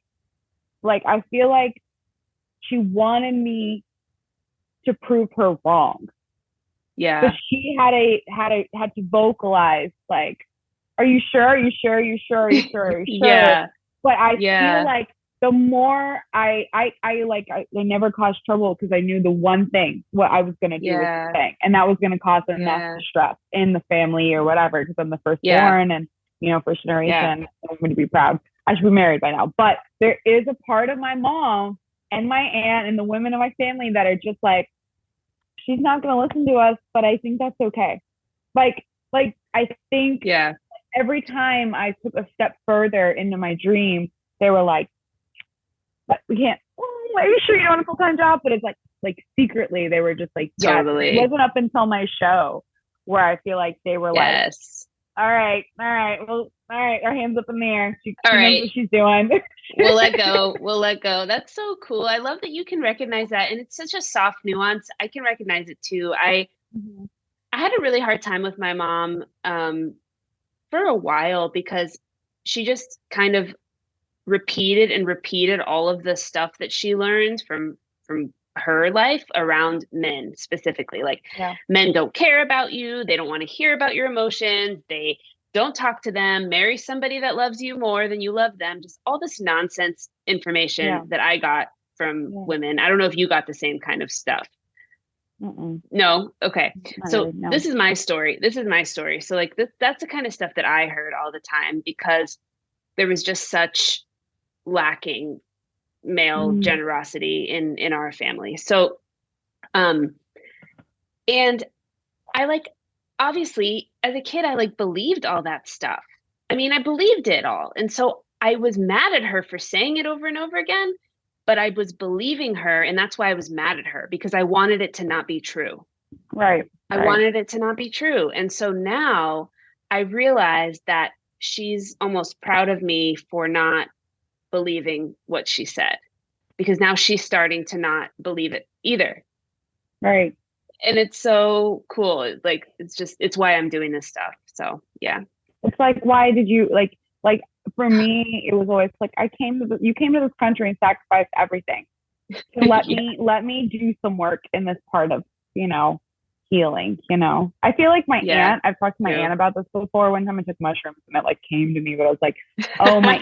I feel like she wanted me to prove her wrong. So Yeah. she had to vocalize like, are you sure? Are you sure? Are you sure? Are you sure? Are you sure? Yeah. But I feel Yeah. like the more I never caused trouble because I knew the one thing what I was gonna do was the Yeah. thing, and that was gonna cause enough Yeah. stress in the family or whatever because I'm the Yeah. firstborn and first Yeah. generation. I'm going to be proud. I should be married by now, but there is a part of my mom and my aunt and the women in my family that are just like, she's not going to listen to us, but I think that's okay. Like I think Yeah. every time I took a step further into my dream, they were like, but we can't. Oh, are you sure you want a full time job? But it's like secretly they were just like, yes. It Totally. wasn't up until my show where I feel like they were like, Yes. all right, well, all right, our hands up in the air. She All knows right. what she's doing. We'll let go. We'll let go. That's so cool. I love that you can recognize that. And it's such a soft nuance. I can recognize it too. I had a really hard time with my mom for a while because she just kind of repeated and repeated all of the stuff that she learned from her life around men specifically. Like Yeah. men don't care about you, they don't want to hear about your emotions, they don't talk to them, marry somebody that loves you more than you love them. Just all this nonsense information Yeah. that I got from Yeah. women. I don't know if you got the same kind of stuff. Mm-mm. No. Okay. Not So really, no. this is my story. This is my story. So like that's the kind of stuff that I heard all the time because there was just such lacking male generosity in our family. So and I like obviously as a kid I like believed all that stuff. I mean, I believed it all. And so I was mad at her for saying it over and over again, but I was believing her, and that's why I was mad at her because I wanted it to not be true. Right. I wanted it to not be true. And so now I realize that she's almost proud of me for not believing what she said because now she's starting to not believe it either. Right. and it's so cool. Like, it's why I'm doing this stuff. So yeah. It's like, why did you like for me, it was always like, you came to this country and sacrificed everything to Yeah. let me do some work in this part of, healing, I feel like Yeah. I've talked to my True. aunt about this before. One time I took mushrooms and it like came to me, but I was like, oh, my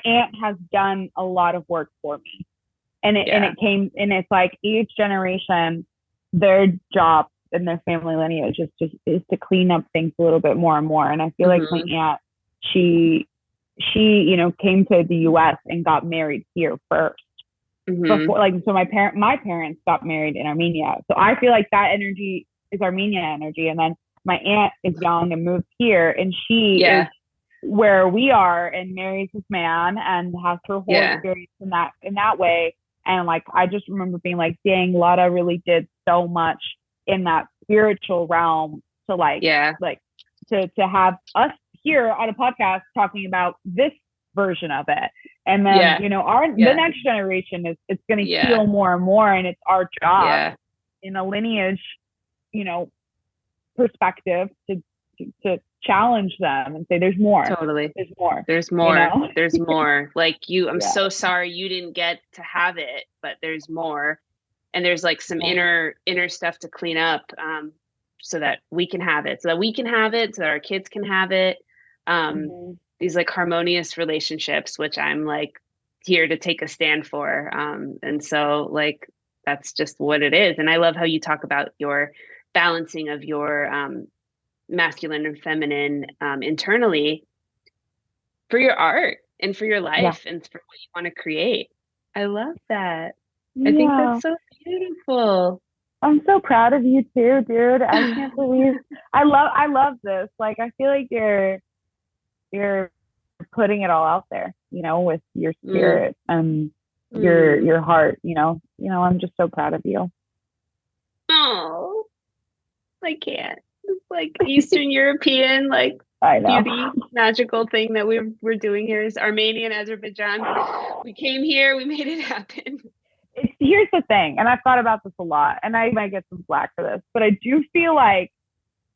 aunt has done a lot of work for me. Yeah. It came, and it's like each generation, their job in their family lineage is to clean up things a little bit more and more. And I feel like my Hmm. aunt, she came to the US and got married here first Hmm. before, like, so my parents got married in Armenia. So I feel like that energy is Armenian energy. And then my aunt is young and moved here, and she is Yeah. where we are and marries this man and has her whole Yeah. experience in that way. And like, I just remember being like, dang, Lada really did so much in that spiritual realm to Yeah. to have us here on a podcast talking about this version of it. And then, Yeah. the Yeah. next generation is, it's going to Yeah. heal more and more. And it's our job Yeah. in a lineage, you know, perspective to challenge them and say, Totally. there's more, There's you more. know? There's more. Like I'm Yeah. so sorry you didn't get to have it, but there's more. And there's like some Yeah. inner stuff to clean up, so that we can have it, so that our kids can have it. Mm-hmm. These like harmonious relationships, which I'm like here to take a stand for. And so like that's just what it is. And I love how you talk about your balancing of your masculine and feminine internally for your art and for your Yeah. life and for what you want to create. I love that. I think Yeah. that's so beautiful. I'm so proud of you too, dude. I can't believe I love this. Like, I feel like you're putting it all out there, with your Mm, spirit and mm. your heart, I'm just so proud of you. Oh, I can't. It's like Eastern European, like I know. beauty, magical thing that we're doing here is Armenian, Azerbaijan. We came here, we made it happen. Here's the thing, and I've thought about this a lot, and I might get some flack for this, but I do feel like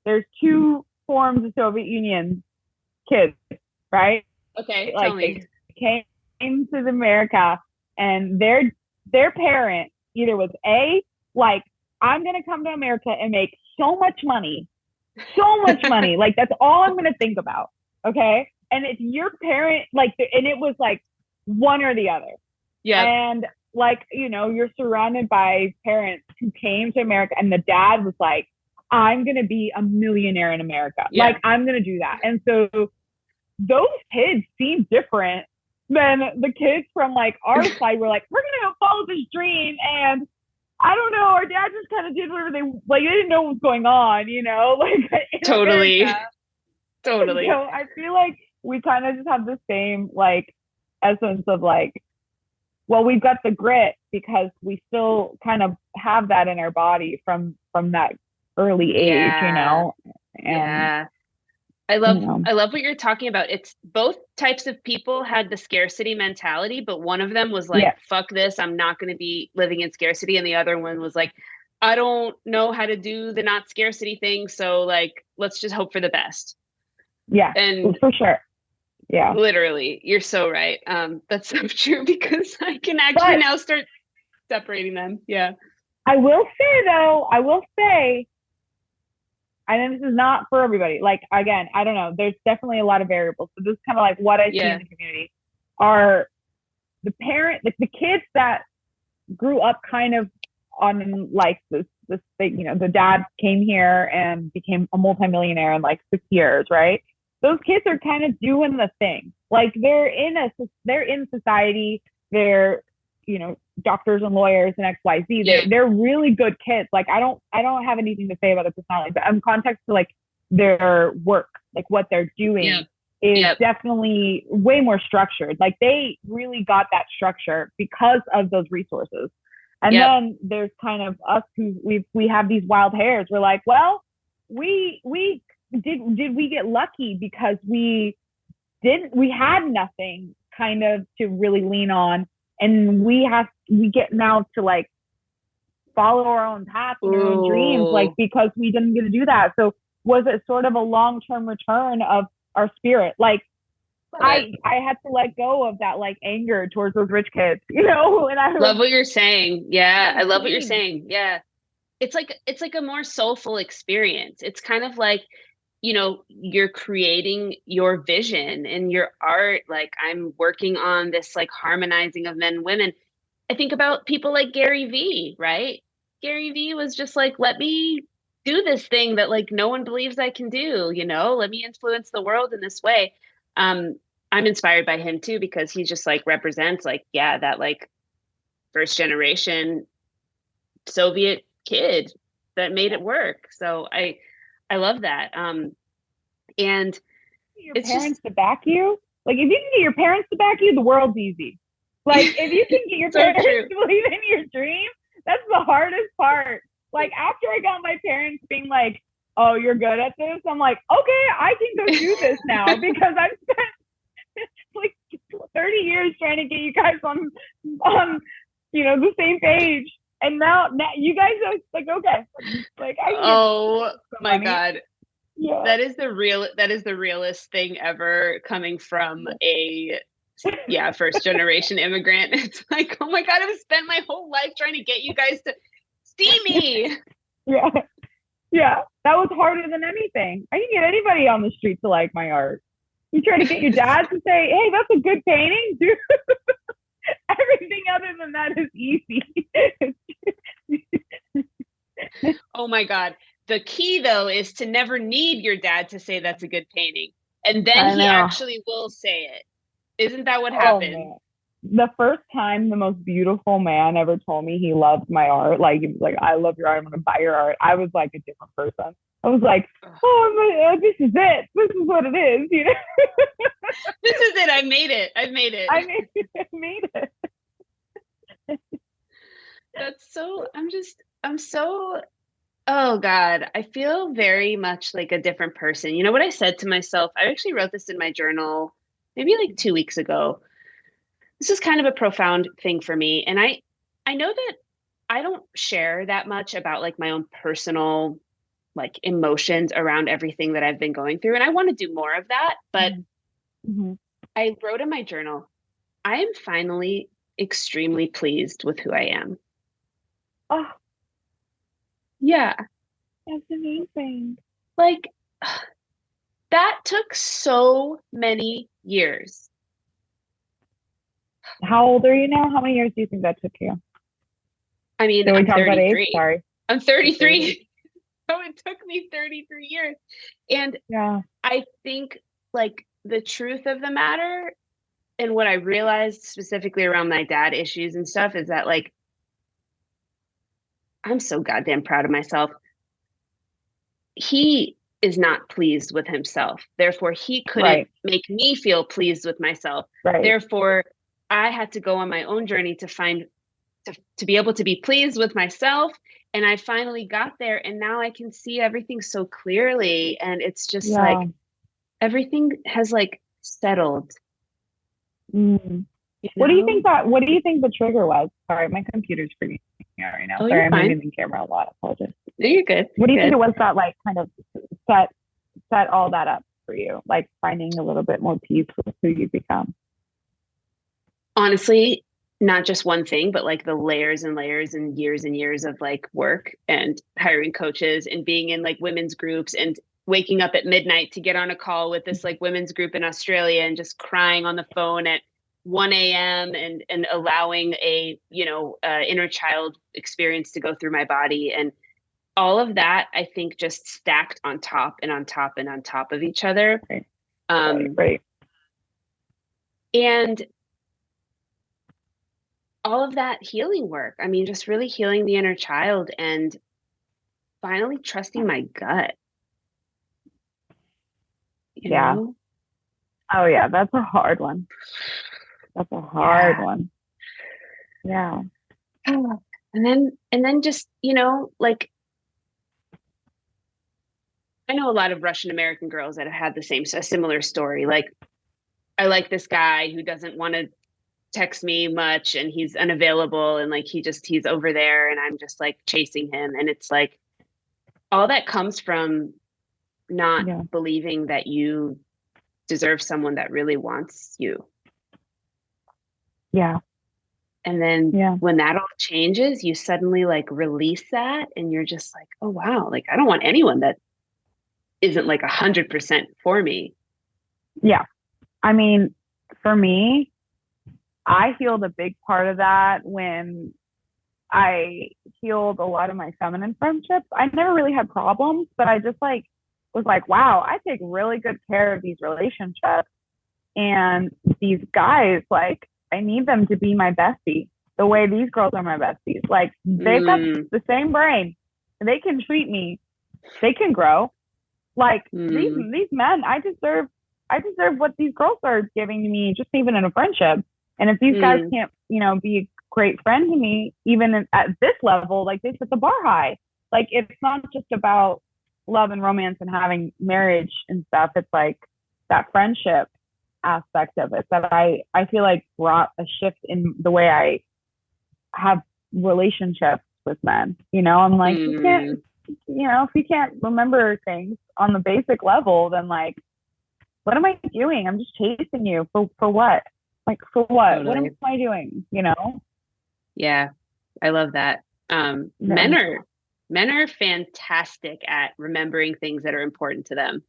there's two forms of Soviet Union kids, right? Okay, tell Like, me. they came to America, and their parent either was like, I'm gonna come to America and make so much money, like that's all I'm gonna think about, okay? And if your parent, like, and it was like one or the other, Yep. and like, you're surrounded by parents who came to America, and the dad was like, I'm gonna be a millionaire in America, Yeah. like I'm gonna do that. And so those kids seem different than the kids from like our side. We're like, we're gonna go follow this dream, and I don't know, our dad just kind of did whatever they didn't know what was going on, like in Totally. America. Totally. So I feel like we kind of just have the same like essence of like, well, we've got the grit because we still kind of have that in our body from that early age, Yeah. and Yeah. you know, I love what you're talking about. It's both types of people had the scarcity mentality, but one of them was like, yeah, fuck this, I'm not going to be living in scarcity. And the other one was like, I don't know how to do the not scarcity thing. So like, let's just hope for the best. yeah, And for sure, yeah. literally, you're so right. That's so true because I can actually But now start separating them. Yeah. I will say though, and this is not for everybody. Like, again, I don't know. There's definitely a lot of variables. So this is kind of like what I see in Yeah. the community are the kids that grew up kind of on like this thing. The dad came here and became a multimillionaire in like 6 years, right? Those kids are kind of doing the thing. Like, they're in society. They're doctors and lawyers and XYZ. Yeah. They're really good kids. Like, I don't have anything to say about their personality, but in context to like their work, like what they're doing Yep. is Yep. definitely way more structured. Like, they really got that structure because of those resources. And Yep. then there's kind of us who we have these wild hairs. We're like, well, we did we get lucky because we had nothing kind of to really lean on, and we get now to like follow our own paths and our own dreams, like Ooh, because we didn't get to do that. So was it sort of a long-term return of our spirit? Like love it. I had to let go of that like anger towards those rich kids, you know, and I was Love what you're saying. Yeah, I love what you're 17. saying. Yeah. It's like a more soulful experience. It's kind of like, you're creating your vision and your art. Like I'm working on this like harmonizing of men and women. I think about people like Gary Vee, right? Gary Vee was just like, let me do this thing that like no one believes I can do, let me influence the world in this way. Um, I'm inspired by him too, because he just like represents like, yeah, that like first generation Soviet kid that made it work. So I love that. And Your it's just parents to back you. Like if you can get your parents to back you, the world's easy. Like if you can get your so parents true. to believe in your dream, that's the hardest part. Like after I got my parents being like, "Oh, you're good at this," I'm like, "Okay, I can go do this now," because I've spent like 30 years trying to get you guys on the same page, and now you guys are like, okay, like I can get Oh some my money. God. Yeah. That is the realest thing ever coming from a first generation immigrant. It's like, oh my God, I've spent my whole life trying to get you guys to see me. Yeah. Yeah. That was harder than anything. I can get anybody on the street to like my art. You try to get your dad to say, "Hey, that's a good painting," dude. Everything other than that is easy. Oh my God. The key though is to never need your dad to say that's a good painting. And then I he know. actually will say it. Isn't that what Oh happened? man. The first time the most beautiful man ever told me he loved my art, like he was like, "I love your art, I'm gonna buy your art," I was like a different person. I was like, "Oh, this is it. This is what it is," you know. This is it. I made it. I've made it. I made it. That's so, I'm so, oh God, I feel very much like a different person. You know what I said to myself? I actually wrote this in my journal maybe like 2 weeks ago. This is kind of a profound thing for me. And I know that I don't share that much about like my own personal like emotions around everything that I've been going through. And I want to do more of that. But Mm-hmm. I wrote in my journal, I am finally extremely pleased with who I am. Oh, Yeah. that's amazing. Like that took so many years. How old are you now? How many years do you think that took you? I mean, Did we I'm talk about age? 33. Sorry. I'm You're 30. 33. So it took me 33 years. And Yeah. I think like the truth of the matter and what I realized specifically around my dad issues and stuff is that like I'm so goddamn proud of myself. He is not pleased with himself. Therefore, he couldn't Right. make me feel pleased with myself. Right. Therefore, I had to go on my own journey to find to be able to be pleased with myself. And I finally got there. And now I can see everything so clearly. And it's just Yeah. like everything has like settled, Mm. you know? What do you think the trigger was? Sorry, my computer's freaking out right now. Oh, Sorry, you're I'm moving fine. the camera a lot. I apologize. No, you're good. What You're do you think good. it was that like kind of set set all that up for you? Like finding a little bit more peace with who you become. Honestly, not just one thing, but like the layers and years of like work and hiring coaches and being in like women's groups and waking up at midnight to get on a call with this like women's group in Australia and just crying on the phone at 1 a.m. and allowing a inner child experience to go through my body and all of that I think just stacked on top and on top and on top of each other. Right. Right. Um, Right. and all of that healing work. I mean, just really healing the inner child and finally trusting my gut, you Yeah. know? Oh yeah, that's a hard one. That's a hard Yeah. one. Yeah. And then just, like I know a lot of Russian American girls that have had a similar story. Like I like this guy who doesn't want to text me much, and he's unavailable, and like he's over there, and I'm just like chasing him. And it's like all that comes from not Yeah. believing that you deserve someone that really wants you. Yeah. And then Yeah. when that all changes, you suddenly like release that, and you're just like, oh wow, like I don't want anyone that isn't like 100% for me. Yeah. I mean, for me, I healed a big part of that when I healed a lot of my feminine friendships. I never really had problems, but I just like was like, wow, I take really good care of these relationships. And these guys, like, I need them to be my bestie the way these girls are my besties. Like, they've got the same brain. They can treat me. They can grow. Like these men, I deserve what these girls are giving to me, just even in a friendship. And if these guys can't, be a great friend to me, even at this level, like they set the bar high. Like it's not just about love and romance and having marriage and stuff. It's like that friendship aspect of it that I feel like brought a shift in the way I have relationships with men. I'm like, you can't, if you can't remember things on the basic level, then like, what am I doing? I'm just chasing you for what? Like for what? Totally. What am I doing? Yeah, I love that. Men are fantastic at remembering things that are important to them.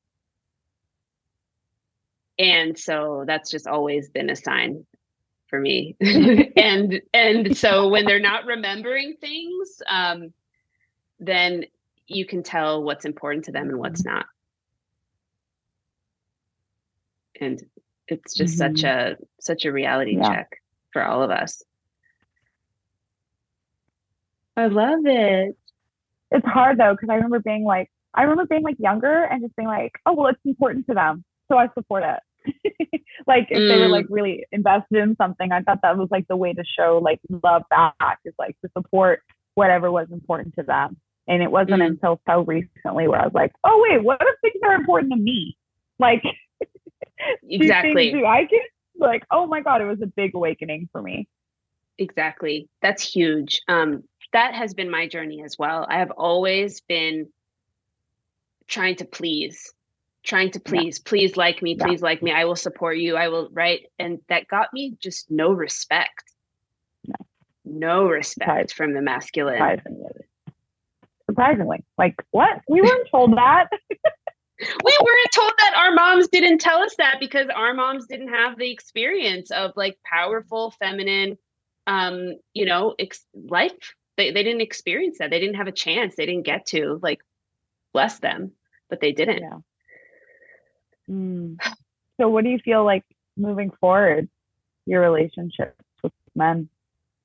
And so that's just always been a sign for me. and so when they're not remembering things, then you can tell what's important to them and what's not. And it's just such a reality check for all of us. I love it. It's hard though, because I remember being like younger and just being like, oh well, it's important to them, so I support it. Like if they were like really invested in something, I thought that was like the way to show like love back, is like to support whatever was important to them. And it wasn't until so recently where I was like, oh wait, what if things are important to me? Like exactly. do I get like, oh my God, it was a big awakening for me. Exactly. That's huge. That has been my journey as well. I have always been trying to please, please like me, please like me. I will support you. I will, right? And that got me just no respect. No respect from the masculine. Surprisingly. Like, what? We weren't told that. We weren't told that. Our moms didn't tell us that because our moms didn't have the experience of like powerful, feminine, life. They didn't experience that. They didn't have a chance. They didn't get to, like, bless them, but they didn't. Yeah. So what do you feel like moving forward, your relationships with men?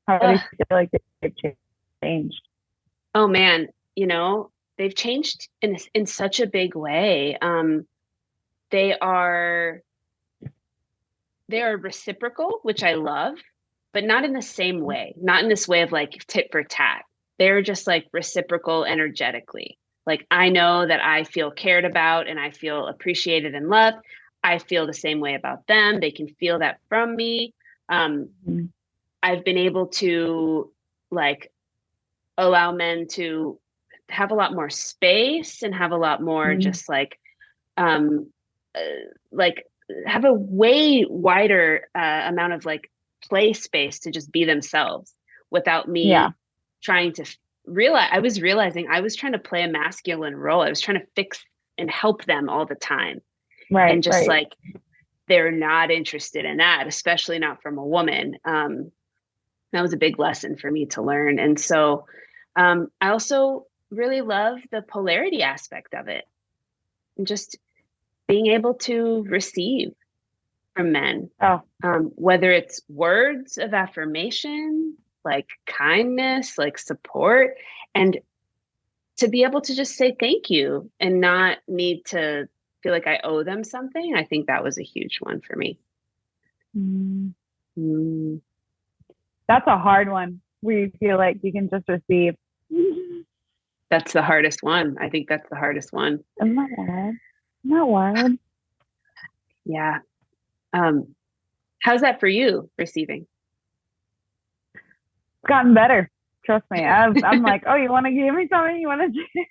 How do you feel like they've changed? Oh man, they've changed in such a big way. They are reciprocal, which I love, but not in the same way, not in this way of like tit for tat. They're just like reciprocal energetically. Like I know that I feel cared about and I feel appreciated and loved. I feel the same way about them. They can feel that from me. I've been able to like allow men to have a lot more space and have a lot more just like have a way wider amount of like play space to just be themselves without me trying to realize. I was realizing I was trying to play a masculine role. I was trying to fix and help them all the time. Right. And just like, they're not interested in that, especially not from a woman. That was a big lesson for me to learn. And so I also really love the polarity aspect of it, and just being able to receive from men, whether it's words of affirmation, like kindness, like support, and to be able to just say thank you and not need to feel like I owe them something. I think that was a huge one for me. That's a hard one where you feel like you can just receive. That's the hardest one. I think that's the hardest one. Isn't that wild? Isn't that wild? Yeah. How's that for you, receiving? gotten better. Trust me. I'm like, oh, you want to give me something? You want to?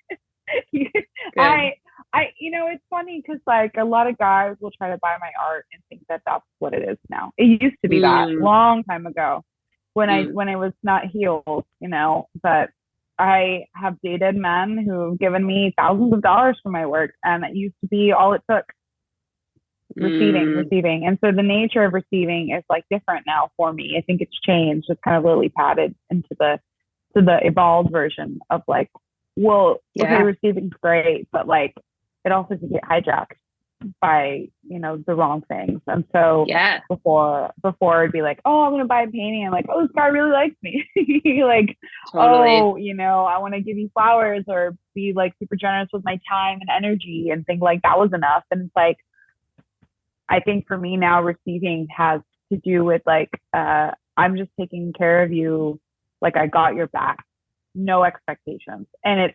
Good. It's funny because like a lot of guys will try to buy my art and think that that's what it is now. It used to be that Mm, long time ago mm. when it was not healed, but I have dated men who've given me thousands of dollars for my work, and it used to be all it took. Receiving, Mm, receiving. And so the nature of receiving is like different now for me. I think it's changed. It's kind of lily padded into the evolved version of like, well, okay, yeah. receiving's great, but like it also can get hijacked by, the wrong things. And so Yeah. before it'd be like, oh, I'm gonna buy a painting. I'm like, oh, this guy really likes me. Like, Totally. oh, I want to give you flowers or be like super generous with my time and energy and think like that was enough. And it's like, I think for me now, receiving has to do with like, I'm just taking care of you. Like I got your back, no expectations. And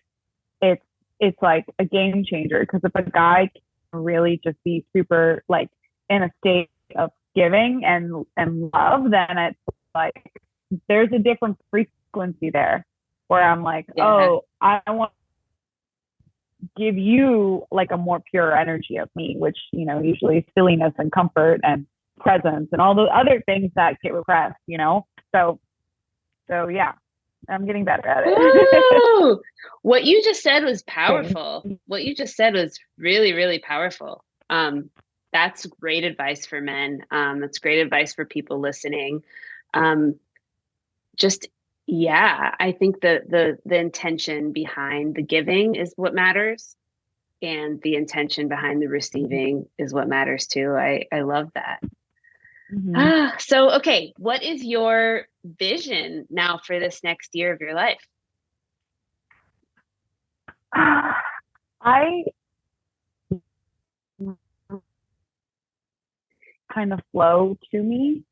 it's, it's like a game changer because if a guy can really just be super like in a state of giving and love, then it's like, there's a different frequency there where I'm like, Yeah. oh, I want give you like a more pure energy of me, which, usually silliness and comfort and presence and all the other things that get repressed. So yeah, I'm getting better at it. Ooh, what you just said was Okay. powerful. What you just said was really, really powerful. That's great advice for men. That's great advice for people listening. Um, just yeah, I think the intention behind the giving is what matters, and the intention behind the receiving is what matters too. I love that. Mm-hmm. So okay, what is your vision now for this next year of your life? I kind of flow to me.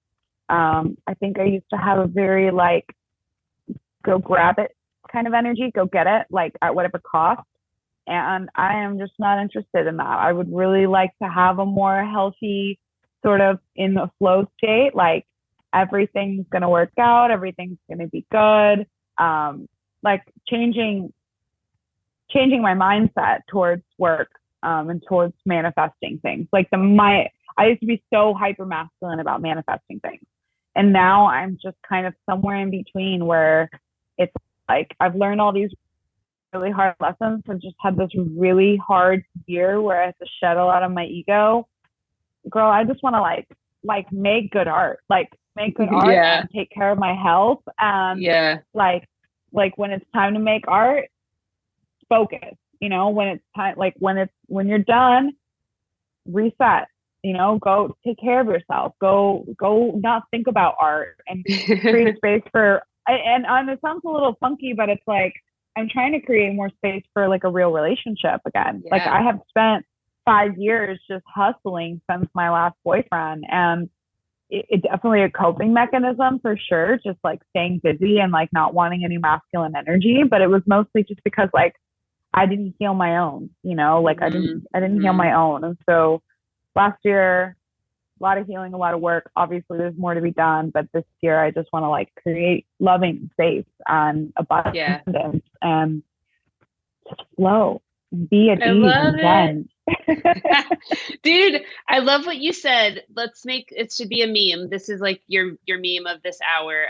I think I used to have a very like go grab it kind of energy, go get it, like at whatever cost. And I am just not interested in that. I would really like to have a more healthy sort of in the flow state, like everything's going to work out, everything's going to be good. Like changing my mindset towards work and towards manifesting things. Like I used to be so hyper masculine about manifesting things. And now I'm just kind of somewhere in between where it's like I've learned all these really hard lessons. I've just had this really hard year where I have to shed a lot of my ego. Girl, I just want to like make good art, like make good art Yeah. and take care of my health. And Yeah. like when it's time to make art, focus. When it's time, like when you're done, reset. Go take care of yourself. Go not think about art and create space for. And it sounds a little funky, but it's like I'm trying to create more space for like a real relationship again. Like Yeah. I have spent 5 years just hustling since my last boyfriend, and it definitely a coping mechanism for sure. Just like staying busy and like not wanting any masculine energy, but it was mostly just because like I didn't heal my own. Like I didn't heal Mm-hmm. my own, and so last year a lot of healing, a lot of work. Obviously, there's more to be done, but this year I just want to like create loving space and Yeah. abundance and just flow, be at I ease love and it. zen. Dude, I love what you said. Let's make it should be a meme. This is like your meme of this hour.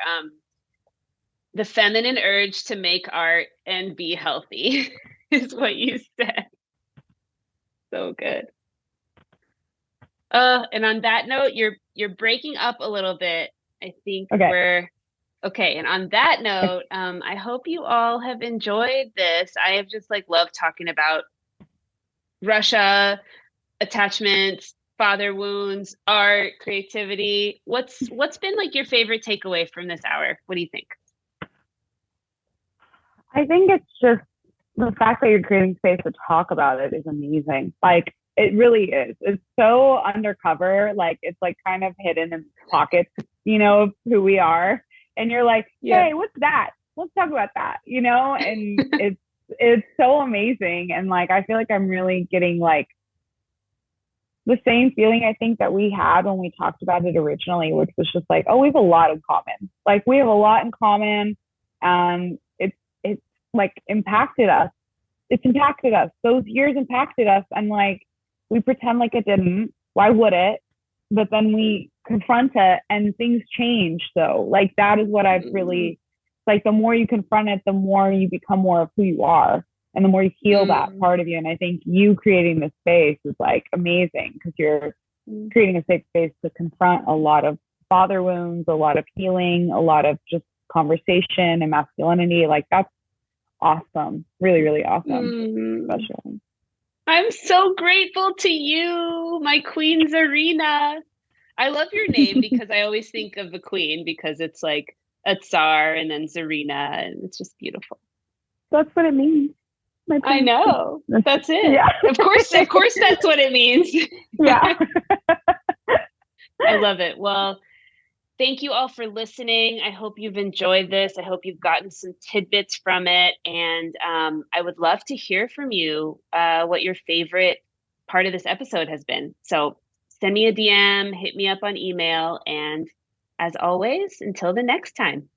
The feminine urge to make art and be healthy is what you said. So good. And on that note, you're breaking up a little bit. I think Okay. we're okay. And on that note, I hope you all have enjoyed this. I have just like loved talking about Russia, attachments, father wounds, art, creativity. What's been like your favorite takeaway from this hour? What do you think? I think it's just the fact that you're creating space to talk about it is amazing. Like it really is. It's so undercover. Like it's like kind of hidden in pockets, of who we are. And you're like, Yeah. hey, what's that? Let's talk about that, And it's so amazing. And like I feel like I'm really getting like the same feeling I think that we had when we talked about it originally, which was just like, oh, we have a lot in common. Like we have a lot in common, and it's like impacted us. It's impacted us. Those years impacted us, and like we pretend like it didn't. Why would it? But then we confront it, and things change. So like that is what I've really like. The more you confront it, the more you become more of who you are, and the more you heal that part of you. And I think you creating this space is like amazing because you're creating a safe space to confront a lot of father wounds, a lot of healing, a lot of just conversation and masculinity. Like that's awesome. Really, really awesome. Special. I'm so grateful to you, my queen Zarina. I love your name because I always think of the queen because it's like a tsar and then Zarina, and it's just beautiful. That's what it means. I know. That's it. Yeah. Of course, that's what it means. Yeah. I love it. Well, thank you all for listening. I hope you've enjoyed this. I hope you've gotten some tidbits from it. And I would love to hear from you what your favorite part of this episode has been. So send me a DM, hit me up on email. And as always, until the next time.